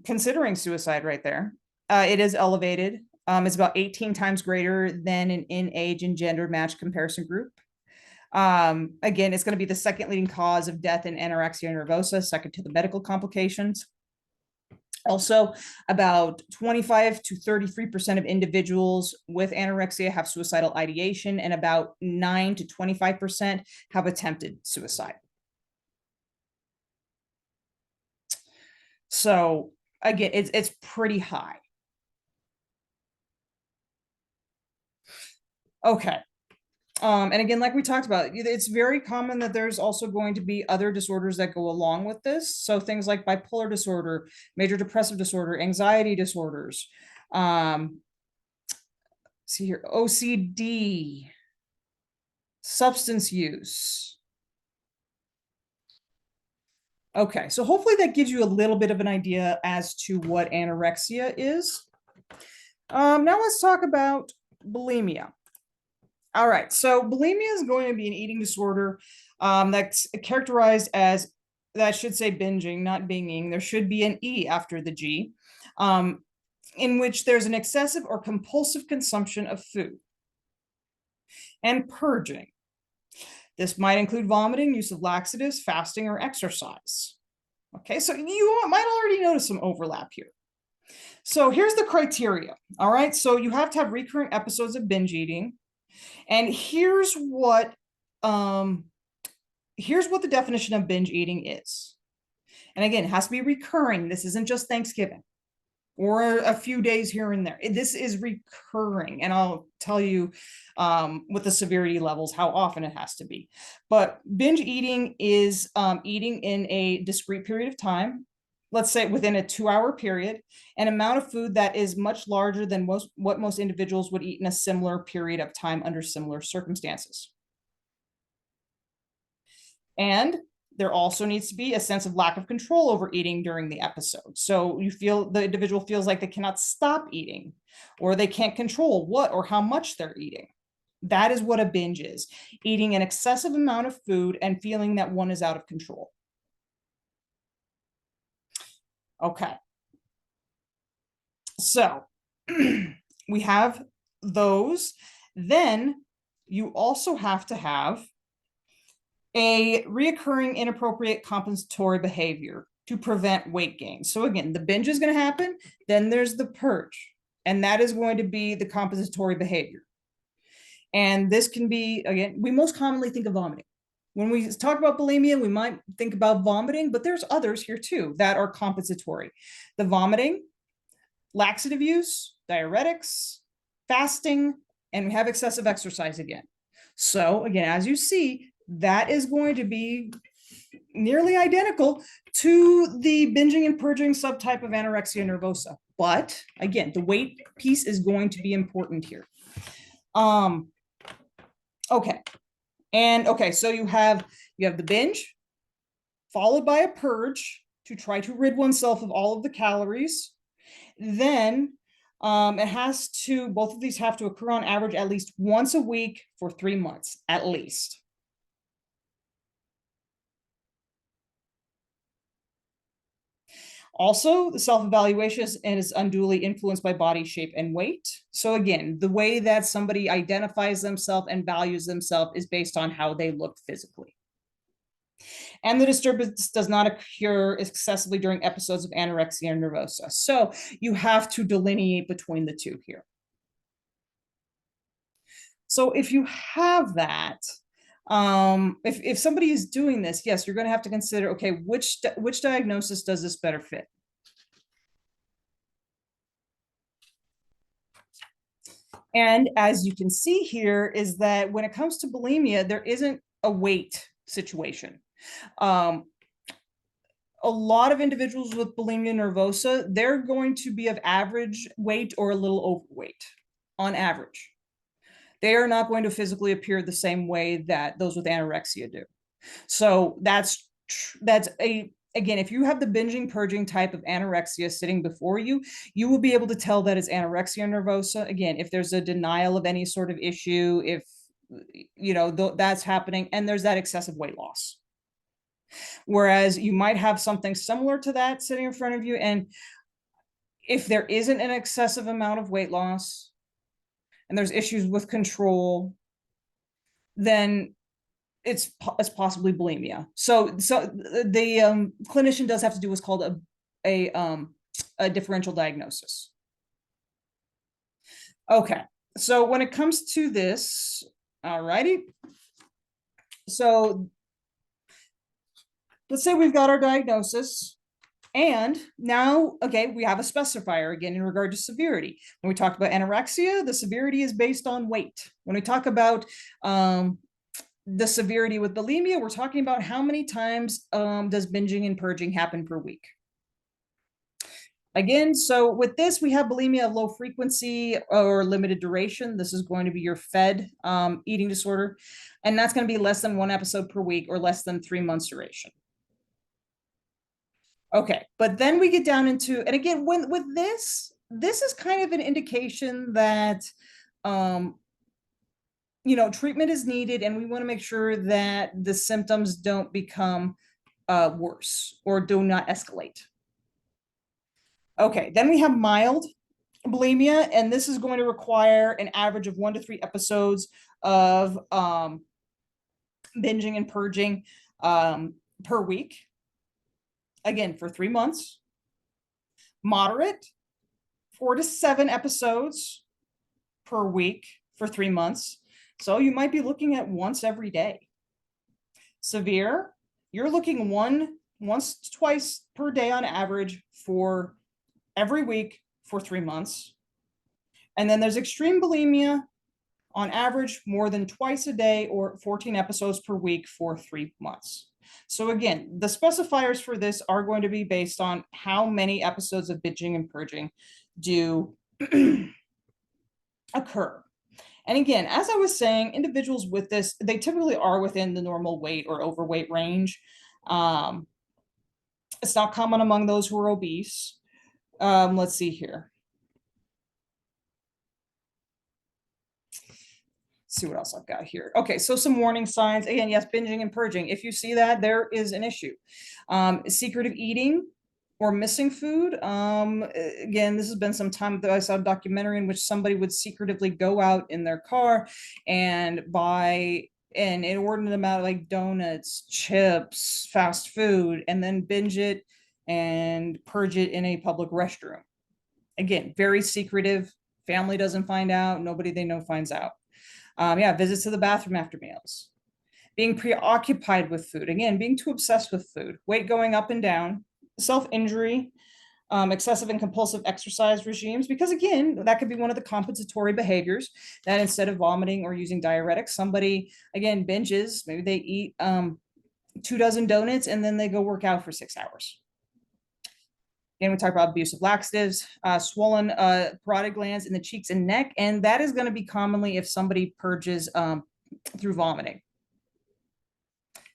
Considering suicide right there, it is elevated. It's about 18 times greater than an in-age and gender match comparison group. Again, it's going to be the second leading cause of death in anorexia nervosa, second to the medical complications. Also, about 25 to 33% of individuals with anorexia have suicidal ideation, and about 9 to 25% have attempted suicide. So again, it's pretty high. Okay. And again, like we talked about, it's very common that there's also going to be other disorders that go along with this. So things like bipolar disorder, major depressive disorder, anxiety disorders, see here, OCD, substance use. Okay, so hopefully that gives you a little bit of an idea as to what anorexia is. Now let's talk about bulimia. All right, so bulimia is going to be an eating disorder that's characterized as, that should say binging, not binging. There should be an E after the G, in which there's an excessive or compulsive consumption of food. And purging. This might include vomiting, use of laxatives, fasting, or exercise. Okay, so you might already notice some overlap here. So here's the criteria. All right, so you have to have recurrent episodes of binge eating. And here's what the definition of binge eating is. And again, it has to be recurring. This isn't just Thanksgiving or a few days here and there. This is recurring. And I'll tell you with the severity levels how often it has to be. But binge eating is eating in a discrete period of time, let's say within a 2-hour period, an amount of food that is much larger than what most individuals would eat in a similar period of time under similar circumstances. And there also needs to be a sense of lack of control over eating during the episode. So the individual feels like they cannot stop eating, or they can't control what or how much they're eating. That is what a binge is: eating an excessive amount of food and feeling that one is out of control. Okay, so we have those. Then you also have to have a reoccurring inappropriate compensatory behavior to prevent weight gain. So again, the binge is going to happen, then there's the purge, and that is going to be the compensatory behavior. And this can be, again, we most commonly think of vomiting. When we talk about bulimia, we might think about vomiting, but there's others here too that are compensatory. The vomiting, laxative use, diuretics, fasting, and we have excessive exercise again. So again, as you see, that is going to be nearly identical to the binging and purging subtype of anorexia nervosa. But again, the weight piece is going to be important here. Okay. And okay, so you have the binge followed by a purge to try to rid oneself of all of the calories. Then it has to, both of these have to occur on average at least once a week for 3 months, at least. Also, the self-evaluation is unduly influenced by body shape and weight. So again, the way that somebody identifies themselves and values themselves is based on how they look physically. And the disturbance does not occur excessively during episodes of anorexia nervosa. So you have to delineate between the two here. So if you have that, if somebody is doing this, yes, you're going to have to consider, okay, which diagnosis does this better fit? And as you can see here, is that when it comes to bulimia, there isn't a weight situation. A lot of individuals with bulimia nervosa, they're going to be of average weight or a little overweight on average. They are not going to physically appear the same way that those with anorexia do. So that's again, if you have the binging purging type of anorexia sitting before you, you will be able to tell that it's anorexia nervosa. Again, if there's a denial of any sort of issue, if that's happening, and there's that excessive weight loss. Whereas you might have something similar to that sitting in front of you, and if there isn't an excessive amount of weight loss and there's issues with control, then it's possibly bulimia. So the clinician does have to do what's called a differential diagnosis. Okay, so when it comes to this, all righty. So let's say we've got our diagnosis. And now, okay, we have a specifier again in regard to severity. When we talked about anorexia, the severity is based on weight. When we talk about the severity with bulimia, we're talking about how many times does binging and purging happen per week. Again, so with this, we have bulimia of low frequency or limited duration. This is going to be your fed eating disorder. And that's going to be less than 1 episode per week or less than 3 months duration. Okay, but then we get down into, and again, with this is kind of an indication that treatment is needed, and we want to make sure that the symptoms don't become worse or do not escalate. Okay, then we have mild bulimia, and this is going to require an average of 1 to 3 episodes of binging and purging per week. Again, for 3 months. Moderate, 4 to 7 episodes per week for 3 months. So you might be looking at once every day. Severe, you're looking once to twice per day on average for every week for 3 months. And then there's extreme bulimia, on average more than twice a day or 14 episodes per week for 3 months. So again, the specifiers for this are going to be based on how many episodes of binging and purging do occur. And again, as I was saying, individuals with this, they typically are within the normal weight or overweight range. It's not common among those who are obese. Let's see here. see what else I've got here. Okay, so some warning signs. Again, yes, binging and purging. If you see that, there is an issue. Secretive eating or missing food. Again, this has been some time that I saw a documentary in which somebody would secretively go out in their car and buy an inordinate amount of like donuts, chips, fast food, and then binge it and purge it in a public restroom. Again, very secretive. Family doesn't find out. Nobody they know finds out. Yeah, visits to the bathroom after meals. Being preoccupied with food. Again, being too obsessed with food. Weight going up and down. Self-injury. Excessive and compulsive exercise regimes, because again, that could be one of the compensatory behaviors that instead of vomiting or using diuretics, somebody again binges, maybe they eat 2 dozen donuts and then they go work out for 6 hours. Again, we talk about abusive laxatives, swollen parotid glands in the cheeks and neck, and that is going to be commonly if somebody purges through vomiting.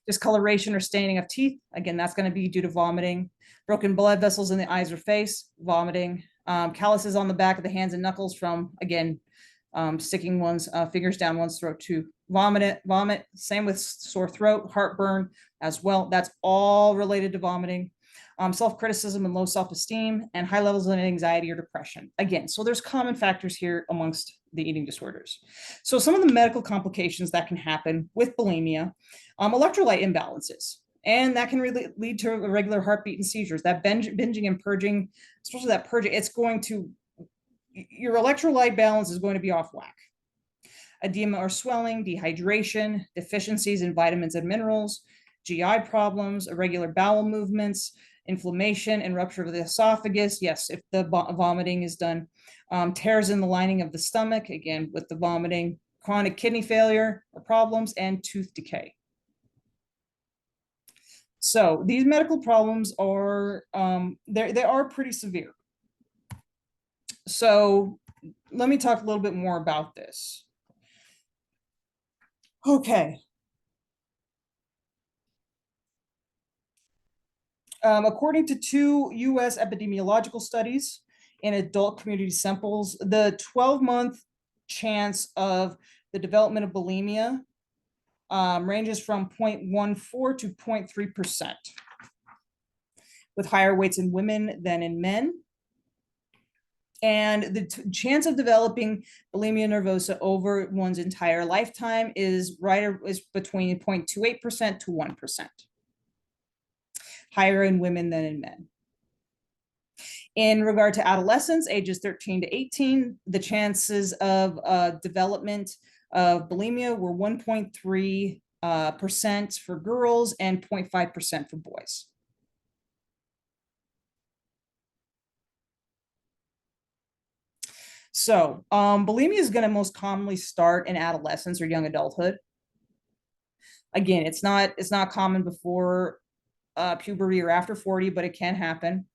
Discoloration or staining of teeth, again, that's going to be due to vomiting. Broken blood vessels in the eyes or face, vomiting. Calluses on the back of the hands and knuckles from, again, sticking one's fingers down one's throat to vomit. Same with sore throat, heartburn as well. That's all related to vomiting. Self-criticism and low self-esteem, and high levels of anxiety or depression. Again, so there's common factors here amongst the eating disorders. So some of the medical complications that can happen with bulimia, electrolyte imbalances, and that can really lead to irregular heartbeat and seizures. That binging and purging, especially that purging, it's going to, your electrolyte balance is going to be off whack. Edema or swelling, dehydration, deficiencies in vitamins and minerals, GI problems, irregular bowel movements, inflammation and rupture of the esophagus. Yes, if the vomiting is done. Tears in the lining of the stomach, again, with the vomiting, chronic kidney failure or problems, and tooth decay. So these medical problems are, they are pretty severe. So let me talk a little bit more about this. Okay. According to 2 US epidemiological studies in adult community samples, the 12-month chance of the development of bulimia ranges from 0.14 to 0.3%, with higher weights in women than in men. And the chance of developing bulimia nervosa over one's entire lifetime is between 0.28% to 1%. Higher in women than in men. In regard to adolescents, ages 13 to 18, the chances of development of bulimia were 1.3% for girls and 0.5% for boys. So bulimia is going to most commonly start in adolescence or young adulthood. Again, it's not common before puberty or after 40, but it can happen.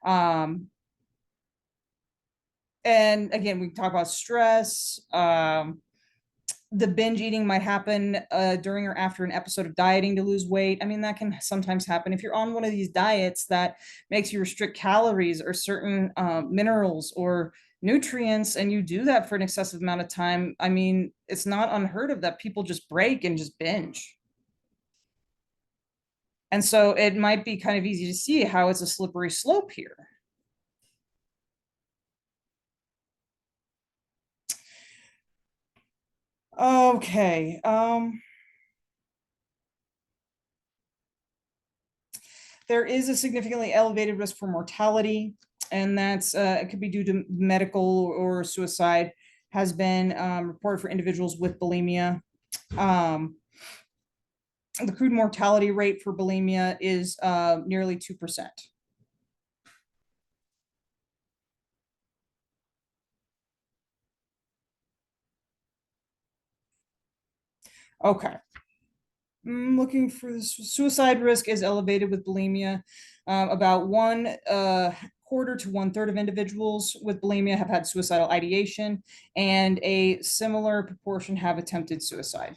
And again, we talk about stress. The binge eating might happen during or after an episode of dieting to lose weight. I mean, that can sometimes happen if you're on one of these diets that makes you restrict calories or certain minerals or nutrients, and you do that for an excessive amount of time. I mean, it's not unheard of that people just break and just binge. And so it might be kind of easy to see how it's a slippery slope here. Okay. There is a significantly elevated risk for mortality, and that's it could be due to medical or suicide, has been reported for individuals with bulimia. The crude mortality rate for bulimia is nearly 2%. Okay. Looking for the suicide risk is elevated with bulimia. About 1/4 to 1/3 of individuals with bulimia have had suicidal ideation, and a similar proportion have attempted suicide.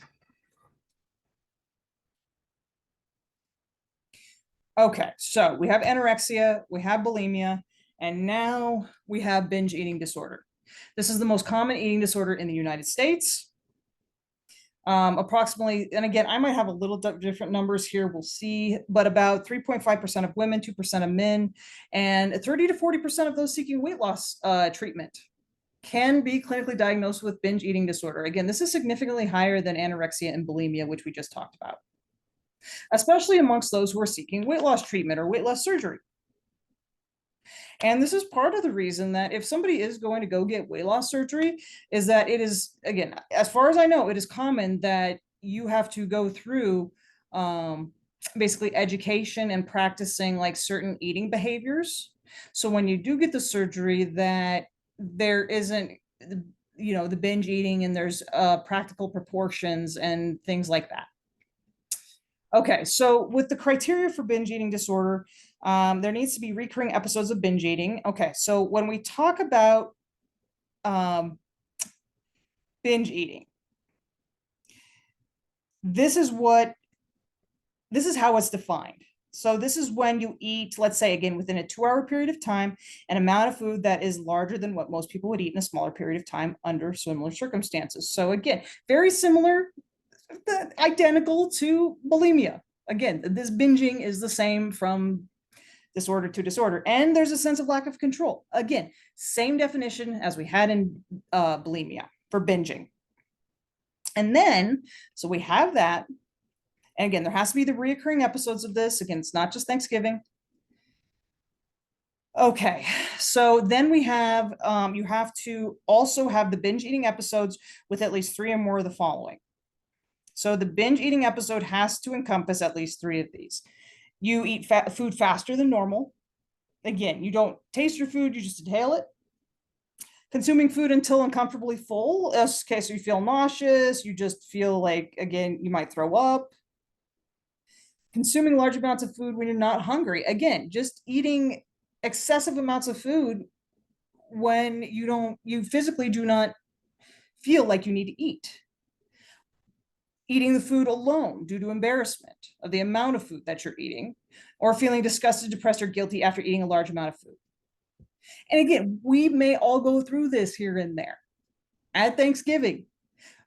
Okay, so we have anorexia, we have bulimia, and now we have binge eating disorder. This is the most common eating disorder in the United States. Approximately, and again, I might have a little different numbers here, we'll see, but about 3.5% of women, 2% of men, and 30 to 40% of those seeking weight loss treatment can be clinically diagnosed with binge eating disorder. Again, this is significantly higher than anorexia and bulimia, which we just talked about, especially amongst those who are seeking weight loss treatment or weight loss surgery. And this is part of the reason that if somebody is going to go get weight loss surgery, is that it is, again, as far as I know, it is common that you have to go through basically education and practicing like certain eating behaviors. So when you do get the surgery, that there isn't, the binge eating, and there's practical proportions and things like that. Okay, so with the criteria for binge eating disorder, there needs to be recurring episodes of binge eating. Okay, so when we talk about binge eating, this is how it's defined. So this is when you eat, let's say again, within a 2-hour period of time, an amount of food that is larger than what most people would eat in a smaller period of time under similar circumstances. So again, very similar, identical to bulimia. Again, this binging is the same from disorder to disorder, and there's a sense of lack of control. Again, same definition as we had in bulimia for binging. And then, so we have that, and again, there has to be the reoccurring episodes of this. Again, it's not just Thanksgiving. Okay, so then we have, you have to also have the binge eating episodes with at least 3 or more of the following. So the binge eating episode has to encompass at least 3 of these. You eat food faster than normal. Again, you don't taste your food, you just inhale it. Consuming food until uncomfortably full. Okay, so you feel nauseous, you just feel like, again, you might throw up. Consuming large amounts of food when you're not hungry. Again, just eating excessive amounts of food when you physically do not feel like you need to eat. Eating the food alone due to embarrassment of the amount of food that you're eating, or feeling disgusted, depressed, or guilty after eating a large amount of food. And again, we may all go through this here and there. At Thanksgiving,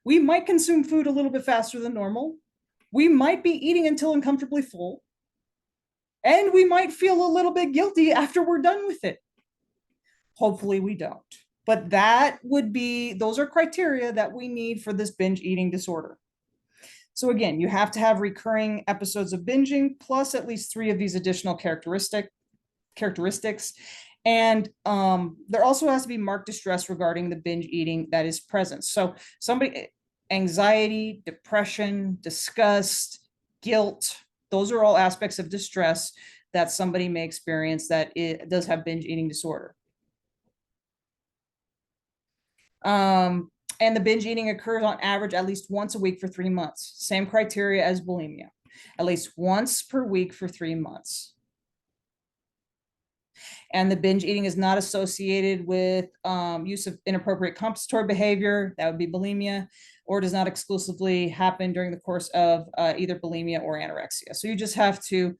we might consume food a little bit faster than normal. We might be eating until uncomfortably full. And we might feel a little bit guilty after we're done with it. Hopefully we don't. But those are criteria that we need for this binge eating disorder. So again, you have to have recurring episodes of binging plus at least 3 of these additional characteristics. And there also has to be marked distress regarding the binge eating that is present. So anxiety, depression, disgust, guilt, those are all aspects of distress that somebody may experience that it does have binge eating disorder. And the binge eating occurs on average at least once a week for 3 months. Same criteria as bulimia, at least once per week for 3 months. And the binge eating is not associated with use of inappropriate compensatory behavior, that would be bulimia, or does not exclusively happen during the course of either bulimia or anorexia. So you just have to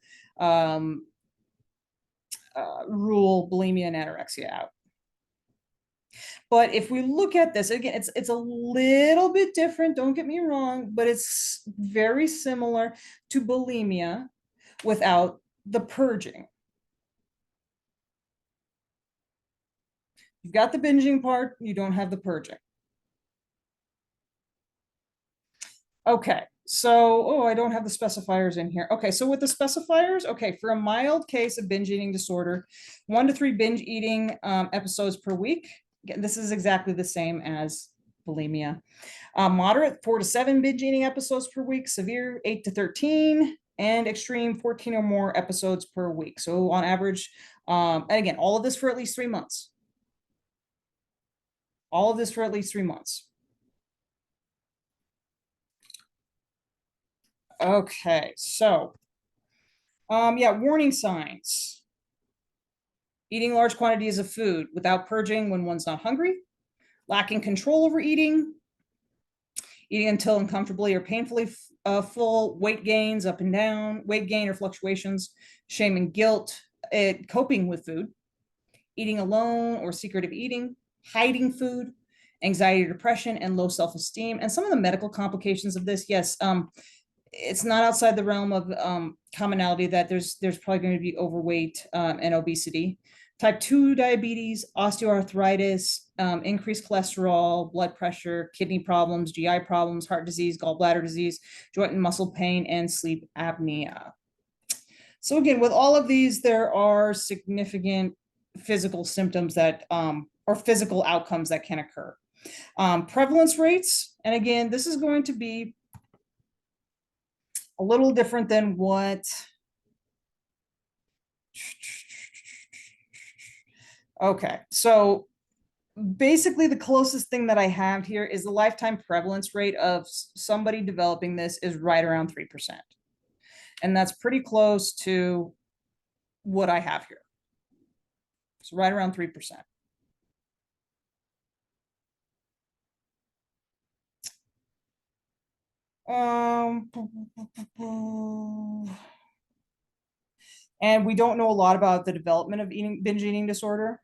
rule bulimia and anorexia out. But if we look at this, again, it's a little bit different, don't get me wrong, but it's very similar to bulimia without the purging. You've got the binging part, you don't have the purging. Okay, so, I don't have the specifiers in here. Okay, so with the specifiers, okay, for a mild case of binge eating disorder, 1 to 3 binge eating episodes per week. Again, this is exactly the same as bulimia. Moderate, 4 to 7 binge eating episodes per week. Severe, 8 to 13, and extreme, 14 or more episodes per week. So on average, and again, all of this for at least 3 months. All of this for at least 3 months. Okay, so, yeah, warning signs. Eating large quantities of food without purging when one's not hungry, lacking control over eating, eating until uncomfortably or painfully full, weight gains up and down, weight gain or fluctuations, shame and guilt, coping with food, eating alone or secretive eating, hiding food, anxiety, depression, and low self-esteem. And some of the medical complications of this, yes, it's not outside the realm of commonality that there's probably going to be overweight and obesity. Type 2 diabetes, osteoarthritis, increased cholesterol, blood pressure, kidney problems, GI problems, heart disease, gallbladder disease, joint and muscle pain, and sleep apnea. So again, with all of these, there are significant physical symptoms that or physical outcomes that can occur. Prevalence rates, and again, this is going to be a little different than what okay, so basically the closest thing that I have here is the lifetime prevalence rate of somebody developing this is right around 3%. And that's pretty close to what I have here. So right around 3%. And we don't know a lot about the development of binge eating disorder.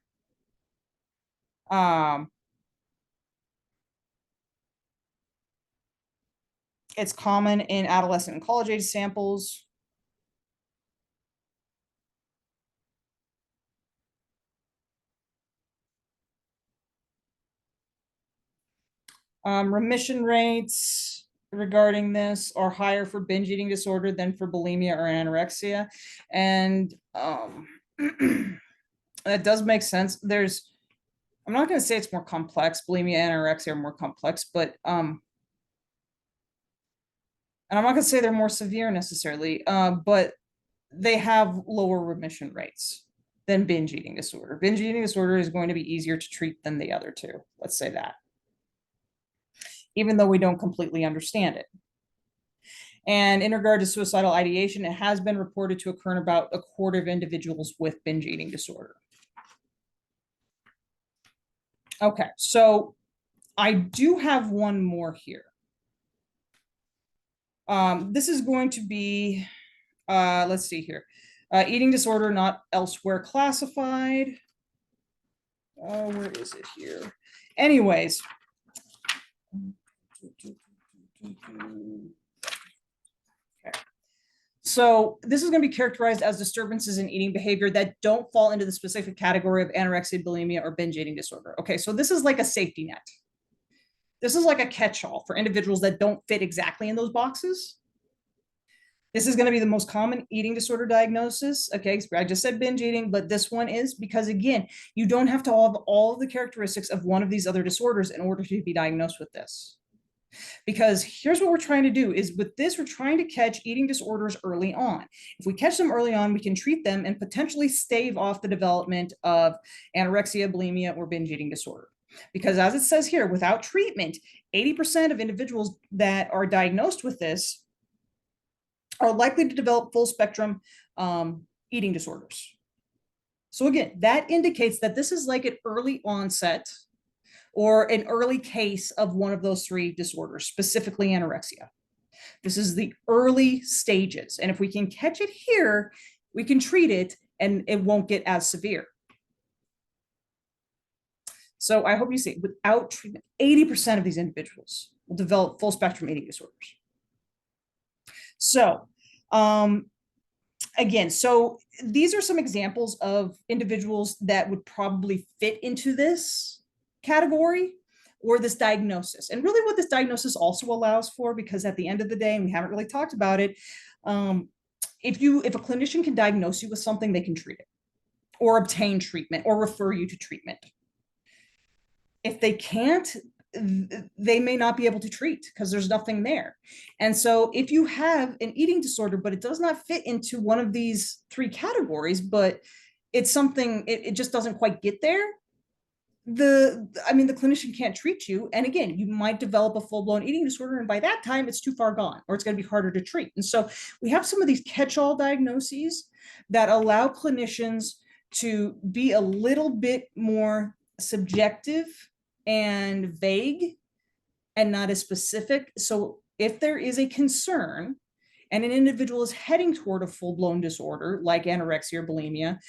It's common in adolescent and college age samples. Remission rates regarding this are higher for binge eating disorder than for bulimia or anorexia. And that does make sense. I'm not going to say it's more complex. Bulimia and anorexia are more complex, but and I'm not going to say they're more severe necessarily, but they have lower remission rates than binge eating disorder. Binge eating disorder is going to be easier to treat than the other two. Let's say that, even though we don't completely understand it. And in regard to suicidal ideation, it has been reported to occur in about a quarter of individuals with binge eating disorder. Okay, so I do have one more here. This is going to be, let's see here. Eating disorder not elsewhere classified. Where is it here? Anyways. Okay. So this is going to be characterized as disturbances in eating behavior that don't fall into the specific category of anorexia, bulimia, or binge eating disorder. Okay, so this is like a safety net. This is like a catch-all for individuals that don't fit exactly in those boxes. This is going to be the most common eating disorder diagnosis. Okay, I just said binge eating, but this one is because, again, you don't have to have all of the characteristics of one of these other disorders in order to be diagnosed with this. Because here's what we're trying to do is with this, we're trying to catch eating disorders early on. If we catch them early on, we can treat them and potentially stave off the development of anorexia, bulimia, or binge eating disorder. Because as it says here, without treatment, 80% of individuals that are diagnosed with this are likely to develop full spectrum eating disorders. So again, that indicates that this is like an early onset or an early case of one of those three disorders, specifically anorexia. This is the early stages. And if we can catch it here, we can treat it and it won't get as severe. So I hope you see, without treatment, 80% of these individuals will develop full spectrum eating disorders. So again, so these are some examples of individuals that would probably fit into this category or this diagnosis. And really what this diagnosis also allows for, because at the end of the day, and we haven't really talked about it, if a clinician can diagnose you with something, they can treat it or obtain treatment or refer you to treatment. If they can't, they may not be able to treat because there's nothing there. And so if you have an eating disorder, but it does not fit into one of these three categories, but it's something, it just doesn't quite get there, the clinician can't treat you. And again, you might develop a full-blown eating disorder. And by that time, it's too far gone, or it's going to be harder to treat. And so we have some of these catch-all diagnoses that allow clinicians to be a little bit more subjective and vague and not as specific. So if there is a concern and an individual is heading toward a full-blown disorder like anorexia or bulimia,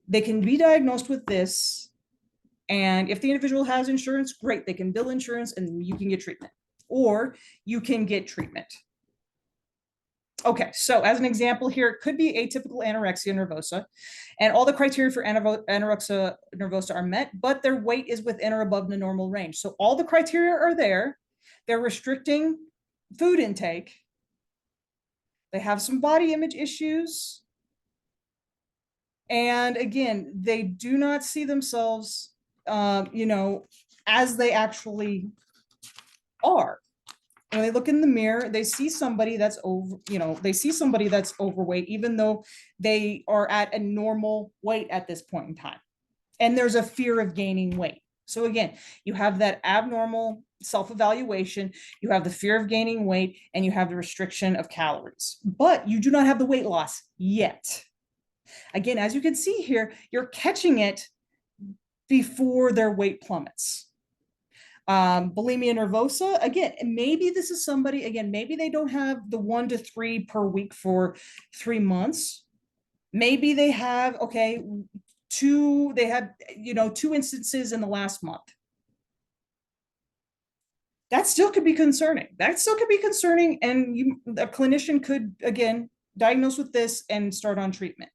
they can be diagnosed with this And if the individual has insurance, great, they can bill insurance and you can get treatment, or you can get treatment. Okay, so as an example here, it could be atypical anorexia nervosa, and all the criteria for anorexia nervosa are met, but their weight is within or above the normal range. So all the criteria are there. They're restricting food intake. They have some body image issues. And again, they do not see themselves, as they actually are. When they look in the mirror, they see somebody that's overweight, even though they are at a normal weight at this point in time. And there's a fear of gaining weight. So again, you have that abnormal self-evaluation, you have the fear of gaining weight, and you have the restriction of calories, but you do not have the weight loss yet. Again, as you can see here, you're catching it before their weight plummets. Bulimia nervosa, again, maybe this is somebody, again, maybe they don't have the 1 to 3 per week for 3 months. Maybe they have, two instances in the last month. That still could be concerning. And a clinician could, again, diagnose with this and start on treatment.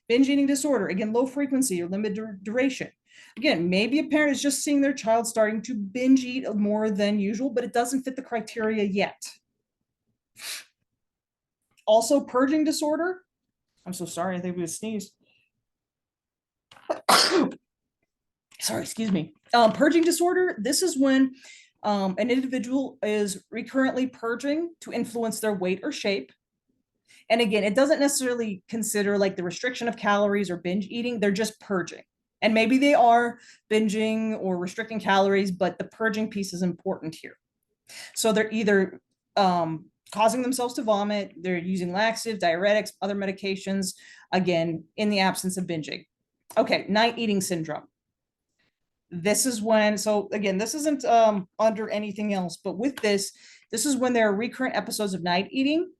Binge eating disorder, again, low frequency or limited duration. Again, maybe a parent is just seeing their child starting to binge eat more than usual, but it doesn't fit the criteria yet. Also, purging disorder. I'm so sorry, I think we sneezed. Sorry, excuse me. Purging disorder, this is when an individual is recurrently purging to influence their weight or shape. And again, it doesn't necessarily consider like the restriction of calories or binge eating, they're just purging. And maybe they are binging or restricting calories, but the purging piece is important here. So they're either causing themselves to vomit, they're using laxative, diuretics, other medications, again, in the absence of binging. Okay, night eating syndrome. This is when, so again, this isn't under anything else, but with this is when there are recurrent episodes of night eating,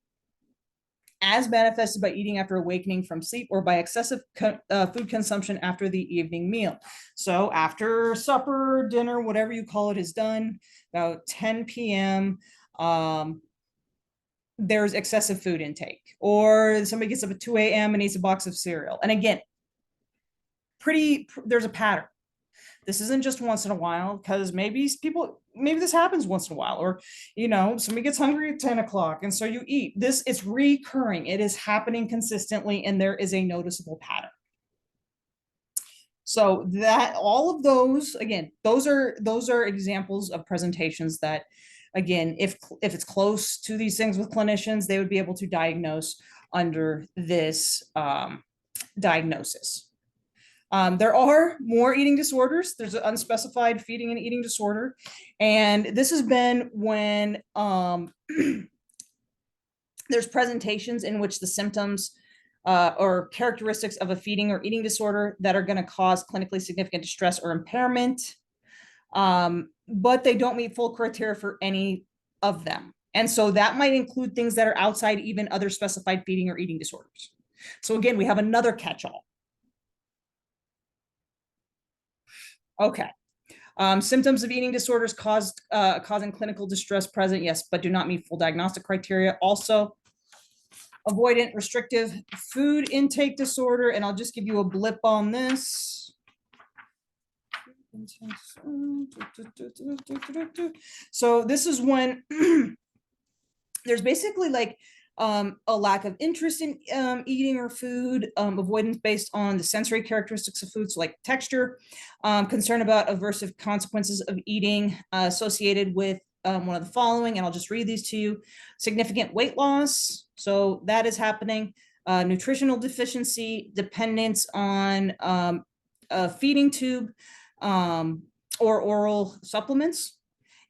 as manifested by eating after awakening from sleep or by excessive food consumption after the evening meal. So after supper, dinner, whatever you call it is done, about 10 p.m., there's excessive food intake. Or somebody gets up at 2 a.m. and eats a box of cereal. And again, there's a pattern. This isn't just once in a while, because maybe this happens once in a while, or somebody gets hungry at 10 o'clock and so you eat. It's recurring, it is happening consistently, and there is a noticeable pattern. So that all of those, again, those are examples of presentations that, again, if it's close to these things with clinicians, they would be able to diagnose under this diagnosis. There are more eating disorders. There's an unspecified feeding and eating disorder. And this has been when there's presentations in which the symptoms or characteristics of a feeding or eating disorder that are going to cause clinically significant distress or impairment, but they don't meet full criteria for any of them. And so that might include things that are outside even other specified feeding or eating disorders. So again, we have another catch-all. Okay. Symptoms of eating disorders causing clinical distress present, yes, but do not meet full diagnostic criteria. Also, avoidant restrictive food intake disorder, and I'll just give you a blip on this. So this is when there's basically like a lack of interest in eating or food, avoidance based on the sensory characteristics of foods, so like texture, concern about aversive consequences of eating associated with one of the following, and I'll just read these to you. Significant weight loss, so that is happening. Nutritional deficiency, dependence on a feeding tube or oral supplements,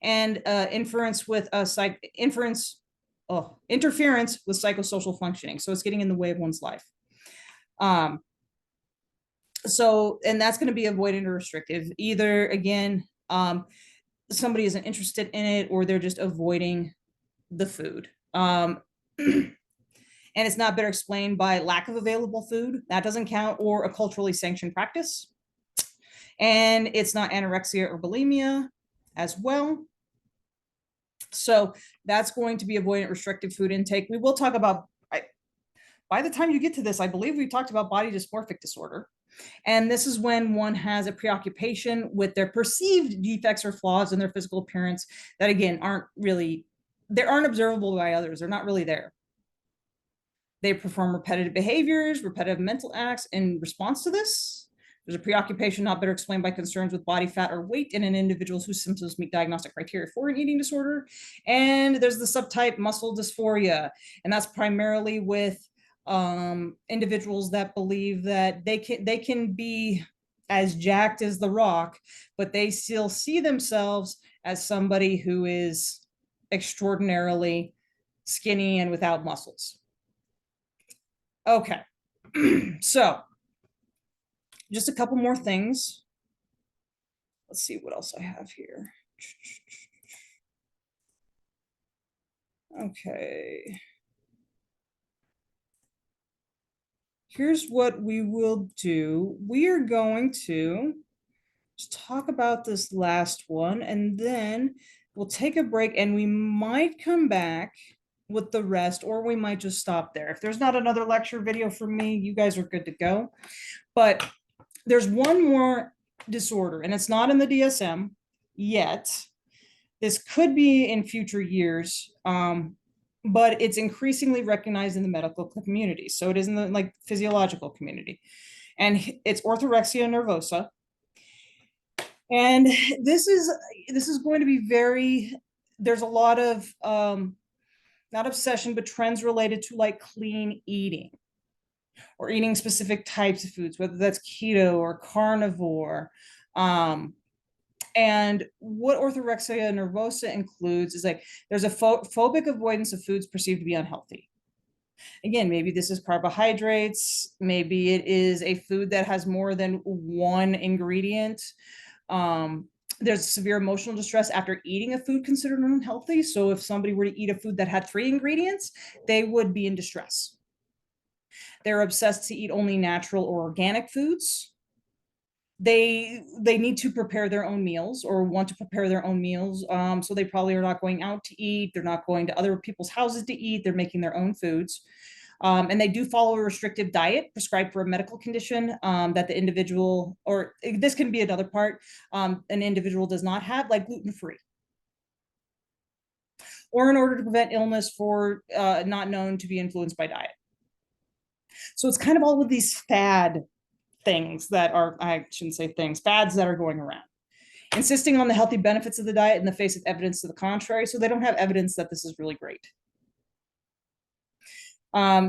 and interference with psychosocial functioning. So it's getting in the way of one's life. So, and that's going to be avoidant or restrictive. Either, again, somebody isn't interested in it, or they're just avoiding the food. And it's not better explained by lack of available food. That doesn't count, or a culturally sanctioned practice. And it's not anorexia or bulimia as well. So that's going to be avoidant restrictive food intake. We will talk about, by the time you get to this, I believe we talked about body dysmorphic disorder. And this is when one has a preoccupation with their perceived defects or flaws in their physical appearance that, again, they aren't observable by others. They're not really there. They perform repetitive behaviors, repetitive mental acts in response to this. There's a preoccupation not better explained by concerns with body fat or weight in an individual whose symptoms meet diagnostic criteria for an eating disorder. And there's the subtype muscle dysphoria, and that's primarily with individuals that believe that they can be as jacked as the Rock, but they still see themselves as somebody who is extraordinarily skinny and without muscles. Okay, so just a couple more things. Let's see what else I have here. Okay. Here's what we will do. We are going to just talk about this last one, and then we'll take a break, and we might come back with the rest, or we might just stop there. If there's not another lecture video from me, you guys are good to go. But there's one more disorder, and it's not in the DSM yet. This could be in future years, but it's increasingly recognized in the medical community. So it is in the like physiological community, and it's orthorexia nervosa. And this is going to be very, there's a lot of not obsession, but trends related to like clean eating or eating specific types of foods, whether that's keto or carnivore. And what orthorexia nervosa includes is like there's a phobic avoidance of foods perceived to be unhealthy. Again, maybe this is carbohydrates, maybe it is a food that has more than one ingredient. There's severe emotional distress after eating a food considered unhealthy. So if somebody were to eat a food that had 3 ingredients, they would be in distress. They're obsessed to eat only natural or organic foods. They need to prepare their own meals or want to prepare their own meals. So they probably are not going out to eat. They're not going to other people's houses to eat. They're making their own foods. And they do follow a restrictive diet prescribed for a medical condition that the individual, or this can be another part, an individual does not have, like gluten-free. Or in order to prevent illness for not known to be influenced by diet. So it's kind of all of these fad things that are, I shouldn't say things, fads that are going around. Insisting on the healthy benefits of the diet in the face of evidence to the contrary, so they don't have evidence that this is really great.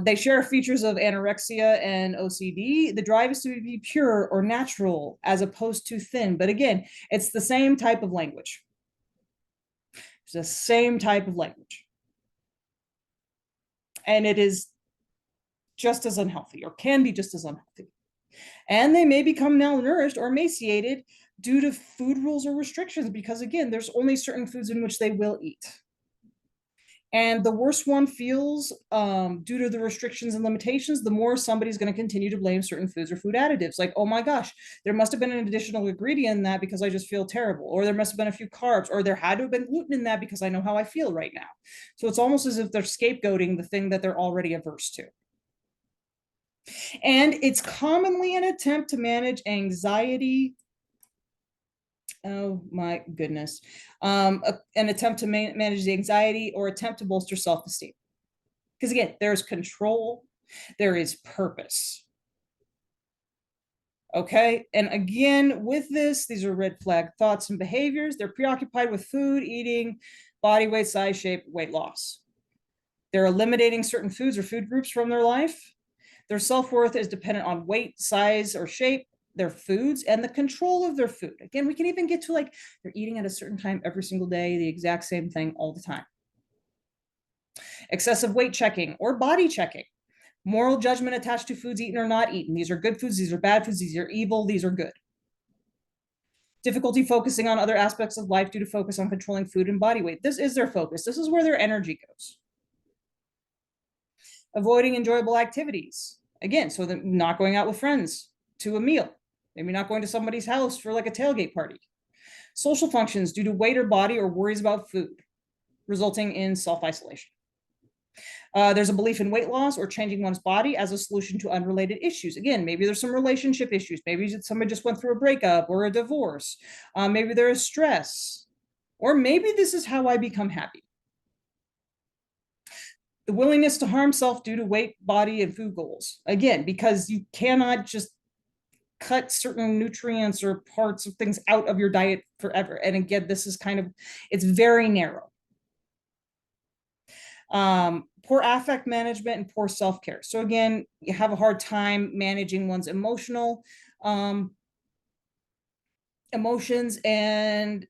They share features of anorexia and OCD. The drive is to be pure or natural as opposed to thin. But again, it's the same type of language. It's the same type of language. And it is just as unhealthy, or can be just as unhealthy. And they may become malnourished or emaciated due to food rules or restrictions, because again, there's only certain foods in which they will eat. And the worse one feels due to the restrictions and limitations, the more somebody's going to continue to blame certain foods or food additives. Like, oh my gosh, there must have been an additional ingredient in that because I just feel terrible. Or there must have been a few carbs, or there had to have been gluten in that because I know how I feel right now. So it's almost as if they're scapegoating the thing that they're already averse to. And it's commonly an attempt to manage anxiety. Oh my goodness. An attempt to manage the anxiety or attempt to bolster self-esteem. Because again, there's control, there is purpose. Okay, and again, with this, these are red flag thoughts and behaviors. They're preoccupied with food, eating, body weight, size, shape, weight loss. They're eliminating certain foods or food groups from their life. Their self-worth is dependent on weight, size, or shape, their foods, and the control of their food. Again, we can even get to like they're eating at a certain time every single day, the exact same thing all the time. Excessive weight checking or body checking. Moral judgment attached to foods eaten or not eaten. These are good foods, these are bad foods, these are evil, these are good. Difficulty focusing on other aspects of life due to focus on controlling food and body weight. This is their focus. This is where their energy goes. Avoiding enjoyable activities. Again, so they're not going out with friends to a meal. maybe not going to somebody's house for like a tailgate party. Social functions due to weight or body or worries about food, resulting in self-isolation. There's a belief in weight loss or changing one's body as a solution to unrelated issues. Again, maybe there's some relationship issues. Maybe somebody just went through a breakup or a divorce. Maybe there is stress, or maybe this is how I become happy. The willingness to harm self due to weight, body, and food goals. Again, because you cannot just cut certain nutrients or parts of things out of your diet forever. And again, this is kind of, it's very narrow. Poor affect management and poor self-care. So again, you have a hard time managing one's emotions, and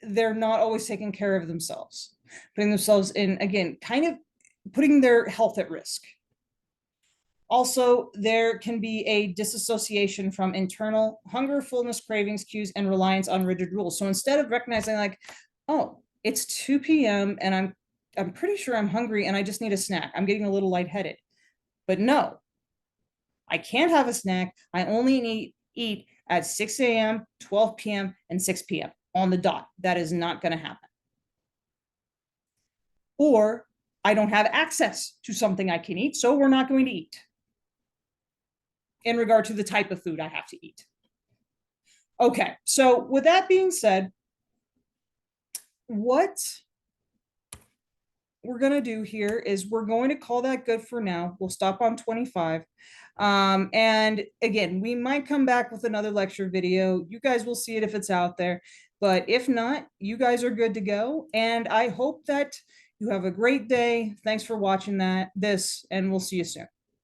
they're not always taking care of themselves, putting themselves in, again, kind of putting their health at risk. Also, there can be a disassociation from internal hunger, fullness, cravings, cues, and reliance on rigid rules. So instead of recognizing like, oh, it's 2 p.m. and I'm pretty sure I'm hungry and I just need a snack, I'm getting a little lightheaded. But no, I can't have a snack. I only need eat at 6 a.m., 12 p.m., and 6 p.m. on the dot. That is not going to happen. Or I don't have access to something I can eat, so we're not going to eat in regard to the type of food I have to eat. Okay, so with that being said, what we're going to do here is we're going to call that good for now. We'll stop on 25. And again, we might come back with another lecture video. You guys will see it if it's out there. But if not, you guys are good to go. And I hope that you have a great day. Thanks for watching this, and we'll see you soon.